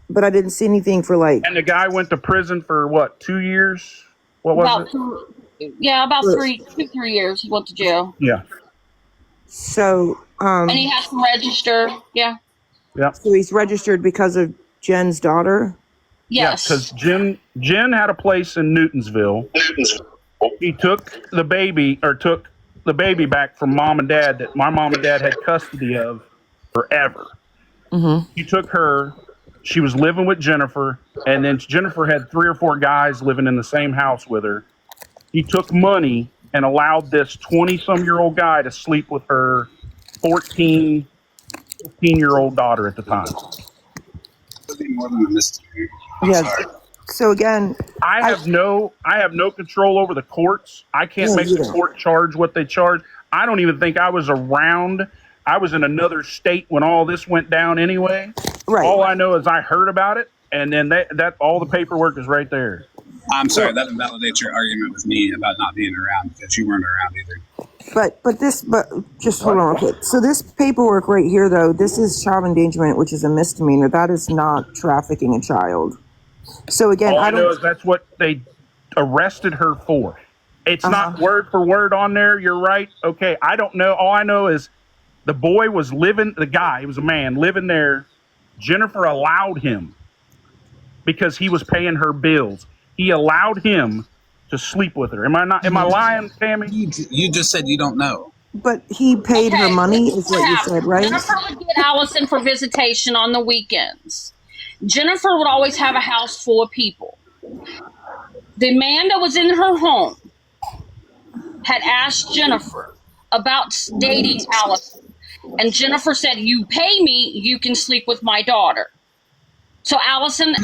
Speaker 10: But I didn't see anything for like.
Speaker 2: And the guy went to prison for what, 2 years? What was it?
Speaker 5: About 2-3 years he went to jail.
Speaker 2: Yeah.
Speaker 10: So.
Speaker 5: And he has to register. Yeah.
Speaker 2: Yeah.
Speaker 10: So he's registered because of Jen's daughter.
Speaker 5: Yes.
Speaker 2: Because Jen had a place in Newtonsville. He took the baby back from mom and dad that my mom and dad had custody of forever.
Speaker 10: Mm-hmm.
Speaker 2: He took her. She was living with Jennifer, and then Jennifer had 3 or 4 guys living in the same house with her. He took money and allowed this 20-some-year-old guy to sleep with her 14, 15-year-old daughter at the time.
Speaker 9: Would be more than a misdemeanor.
Speaker 10: Yeah. So again,
Speaker 2: I have no control over the courts. I can't make the court charge what they charge. I don't even think I was around. I was in another state when all this went down anyway.
Speaker 10: Right.
Speaker 2: All I know is I heard about it, and then that all the paperwork is right there.
Speaker 9: I'm sorry, that invalidates your argument with me about not being around because you weren't around either.
Speaker 10: But just hold on real quick. So this paperwork right here, though, this is child endangerment, which is a misdemeanor. That is not trafficking a child. So again,
Speaker 2: all I know is that's what they arrested her for. It's not word for word on there. You're right. Okay, I don't know. All I know is the boy was living. The guy, he was a man living there. Jennifer allowed him because he was paying her bills. He allowed him to sleep with her. Am I lying, Tammy?
Speaker 9: You just said you don't know.
Speaker 10: But he paid her money, is what you said, right?
Speaker 5: Jennifer would get Allison for visitation on the weekends. Jennifer would always have a house full of people. The man that was in her home had asked Jennifer about dating Allison. And Jennifer said, you pay me, you can sleep with my daughter. So Allison...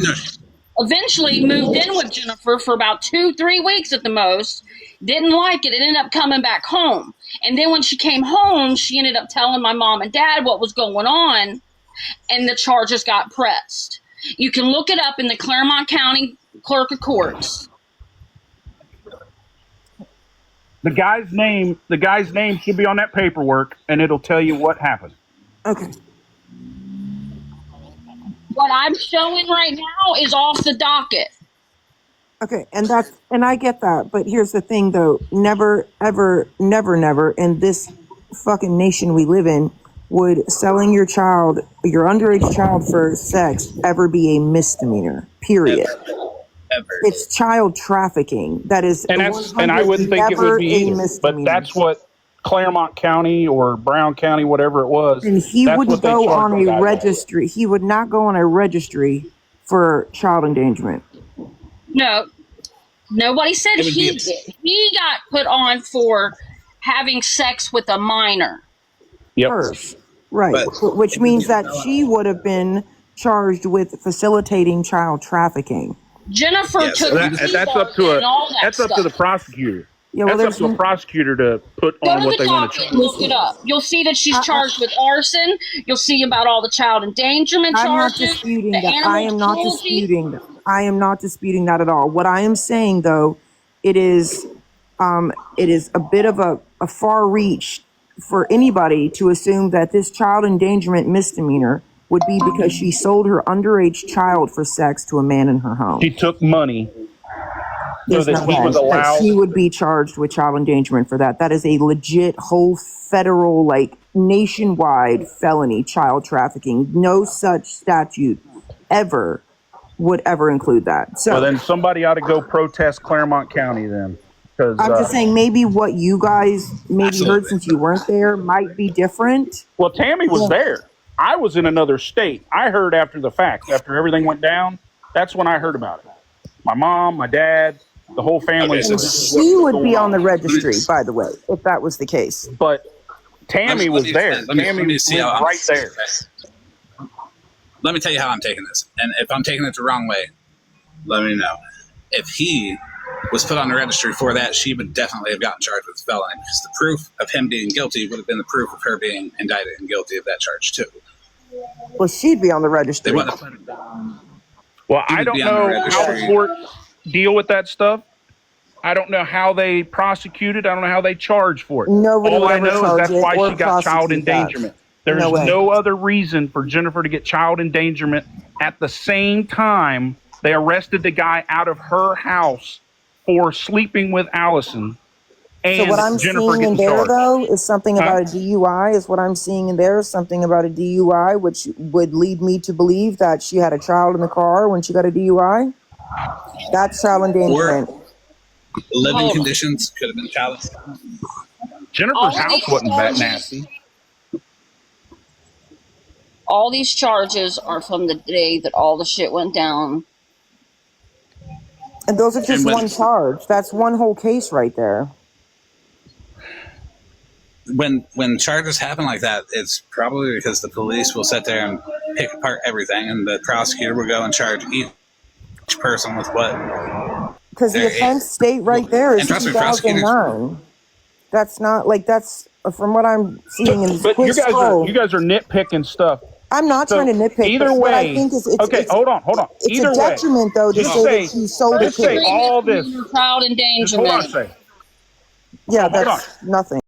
Speaker 5: Eventually moved in with Jennifer for about 2-3 weeks at the most. Didn't like it and ended up coming back home. And then when she came home, she ended up telling my mom and dad what was going on, and the charges got pressed. You can look it up in the Claremont County Clerk of Courts.
Speaker 2: The guy's name should be on that paperwork, and it'll tell you what happened.
Speaker 10: Okay.
Speaker 5: What I'm showing right now is off the docket.
Speaker 10: Okay, and I get that, but here's the thing though, never, ever, never in this fucking nation we live in would selling your underage child for sex ever be a misdemeanor, period.
Speaker 9: Ever.
Speaker 10: It's child trafficking. That is,
Speaker 2: And I wouldn't think it would be either, but that's what Claremont County or Brown County, whatever it was.
Speaker 10: And he
Speaker 2: that's
Speaker 10: wouldn't
Speaker 2: what they
Speaker 10: go
Speaker 2: charged
Speaker 10: on
Speaker 2: the
Speaker 10: a
Speaker 2: guy
Speaker 10: registry. He would not go on a registry for child endangerment.
Speaker 5: No, nobody said he did. He got put on for having sex with a minor.
Speaker 2: Yep.
Speaker 10: First. Right, which means that she would have been charged with facilitating child trafficking.
Speaker 5: Jennifer took
Speaker 2: that's up to the prosecutor.
Speaker 10: Yeah, well,
Speaker 2: that's up to a prosecutor to put on what they want to charge.
Speaker 5: Look it up. You'll see that she's charged with arson. You'll see about all the child endangerment charges.
Speaker 10: I'm not disputing that. I am not disputing that. I am not disputing that at all. What I am saying, though, it is a bit of a far reach for anybody to assume that this child endangerment misdemeanor would be because she sold her underage child for sex to a man in her home.
Speaker 2: She took money so that he was
Speaker 10: That
Speaker 2: allowed.
Speaker 10: she would be charged with child endangerment for that. That is a legit whole federal, like nationwide felony, child trafficking. No such statute ever would ever include that. So
Speaker 2: Well, then somebody ought to go protest Claremont County then. Because
Speaker 10: I'm just saying maybe what you guys maybe heard since you weren't there might be different.
Speaker 2: Well, Tammy was there. I was in another state. I heard after the fact, after everything went down. That's when I heard about it. My mom, my dad, the whole family.
Speaker 10: And she would be on the registry, by the way, if that was the case.
Speaker 2: But Tammy was there. Tammy was right there.
Speaker 9: Let me tell you how I'm taking this. And if I'm taking it the wrong way, let me know. If he was put on the registry for that, she would definitely have gotten charged with felony, because the proof of him being guilty would have been the proof of her being indicted and guilty of that charge too.
Speaker 10: Well, she'd be on the registry.
Speaker 2: Well, I don't know how the courts deal with that stuff. I don't know how they prosecute it. I don't know how they charge for it.
Speaker 10: Nobody
Speaker 2: All
Speaker 10: would
Speaker 2: I
Speaker 10: ever
Speaker 2: know is
Speaker 10: charge
Speaker 2: that's
Speaker 10: it
Speaker 2: why
Speaker 10: or
Speaker 2: she got child
Speaker 10: prosecute that.
Speaker 2: endangerment. There's
Speaker 10: No way.
Speaker 2: no other reason for Jennifer to get child endangerment. At the same time, they arrested the guy out of her house for sleeping with Allison. And
Speaker 10: So what I'm
Speaker 2: Jennifer
Speaker 10: seeing in
Speaker 2: getting
Speaker 10: there,
Speaker 2: charged.
Speaker 10: though, is something about a DUI. Is what I'm seeing in there is something about a DUI, which would lead me to believe that she had a child in the car when she got a DUI. That's child endangerment.
Speaker 9: Living conditions could have been child.
Speaker 2: Jennifer's house wasn't that nasty.
Speaker 5: All these charges are from the day that all the shit went down.
Speaker 10: And those are just one charge. That's one whole case right there.
Speaker 9: When charges happen like that, it's probably because the police will sit there and pick apart everything, and the prosecutor will go and charge each person with what.
Speaker 10: Because the offense state right there is
Speaker 9: And trust me, prosecutors-
Speaker 10: 2009. That's not like that's from what I'm seeing in this
Speaker 2: But
Speaker 10: quick
Speaker 2: you
Speaker 10: scroll.
Speaker 2: guys are nitpicking stuff.
Speaker 10: I'm not
Speaker 2: So
Speaker 10: trying to nitpick.
Speaker 2: either
Speaker 10: but what I
Speaker 2: way-
Speaker 10: think is
Speaker 2: okay, hold on.
Speaker 10: It's
Speaker 2: Either
Speaker 10: a
Speaker 2: way,
Speaker 10: detriment though to
Speaker 2: just
Speaker 10: say
Speaker 2: say-
Speaker 10: that she sold a
Speaker 2: just say
Speaker 10: kid.
Speaker 2: all this.
Speaker 5: Child
Speaker 2: Just hold on a
Speaker 5: endangerment.
Speaker 2: second.
Speaker 10: Yeah,
Speaker 2: Hold on.
Speaker 10: that's nothing.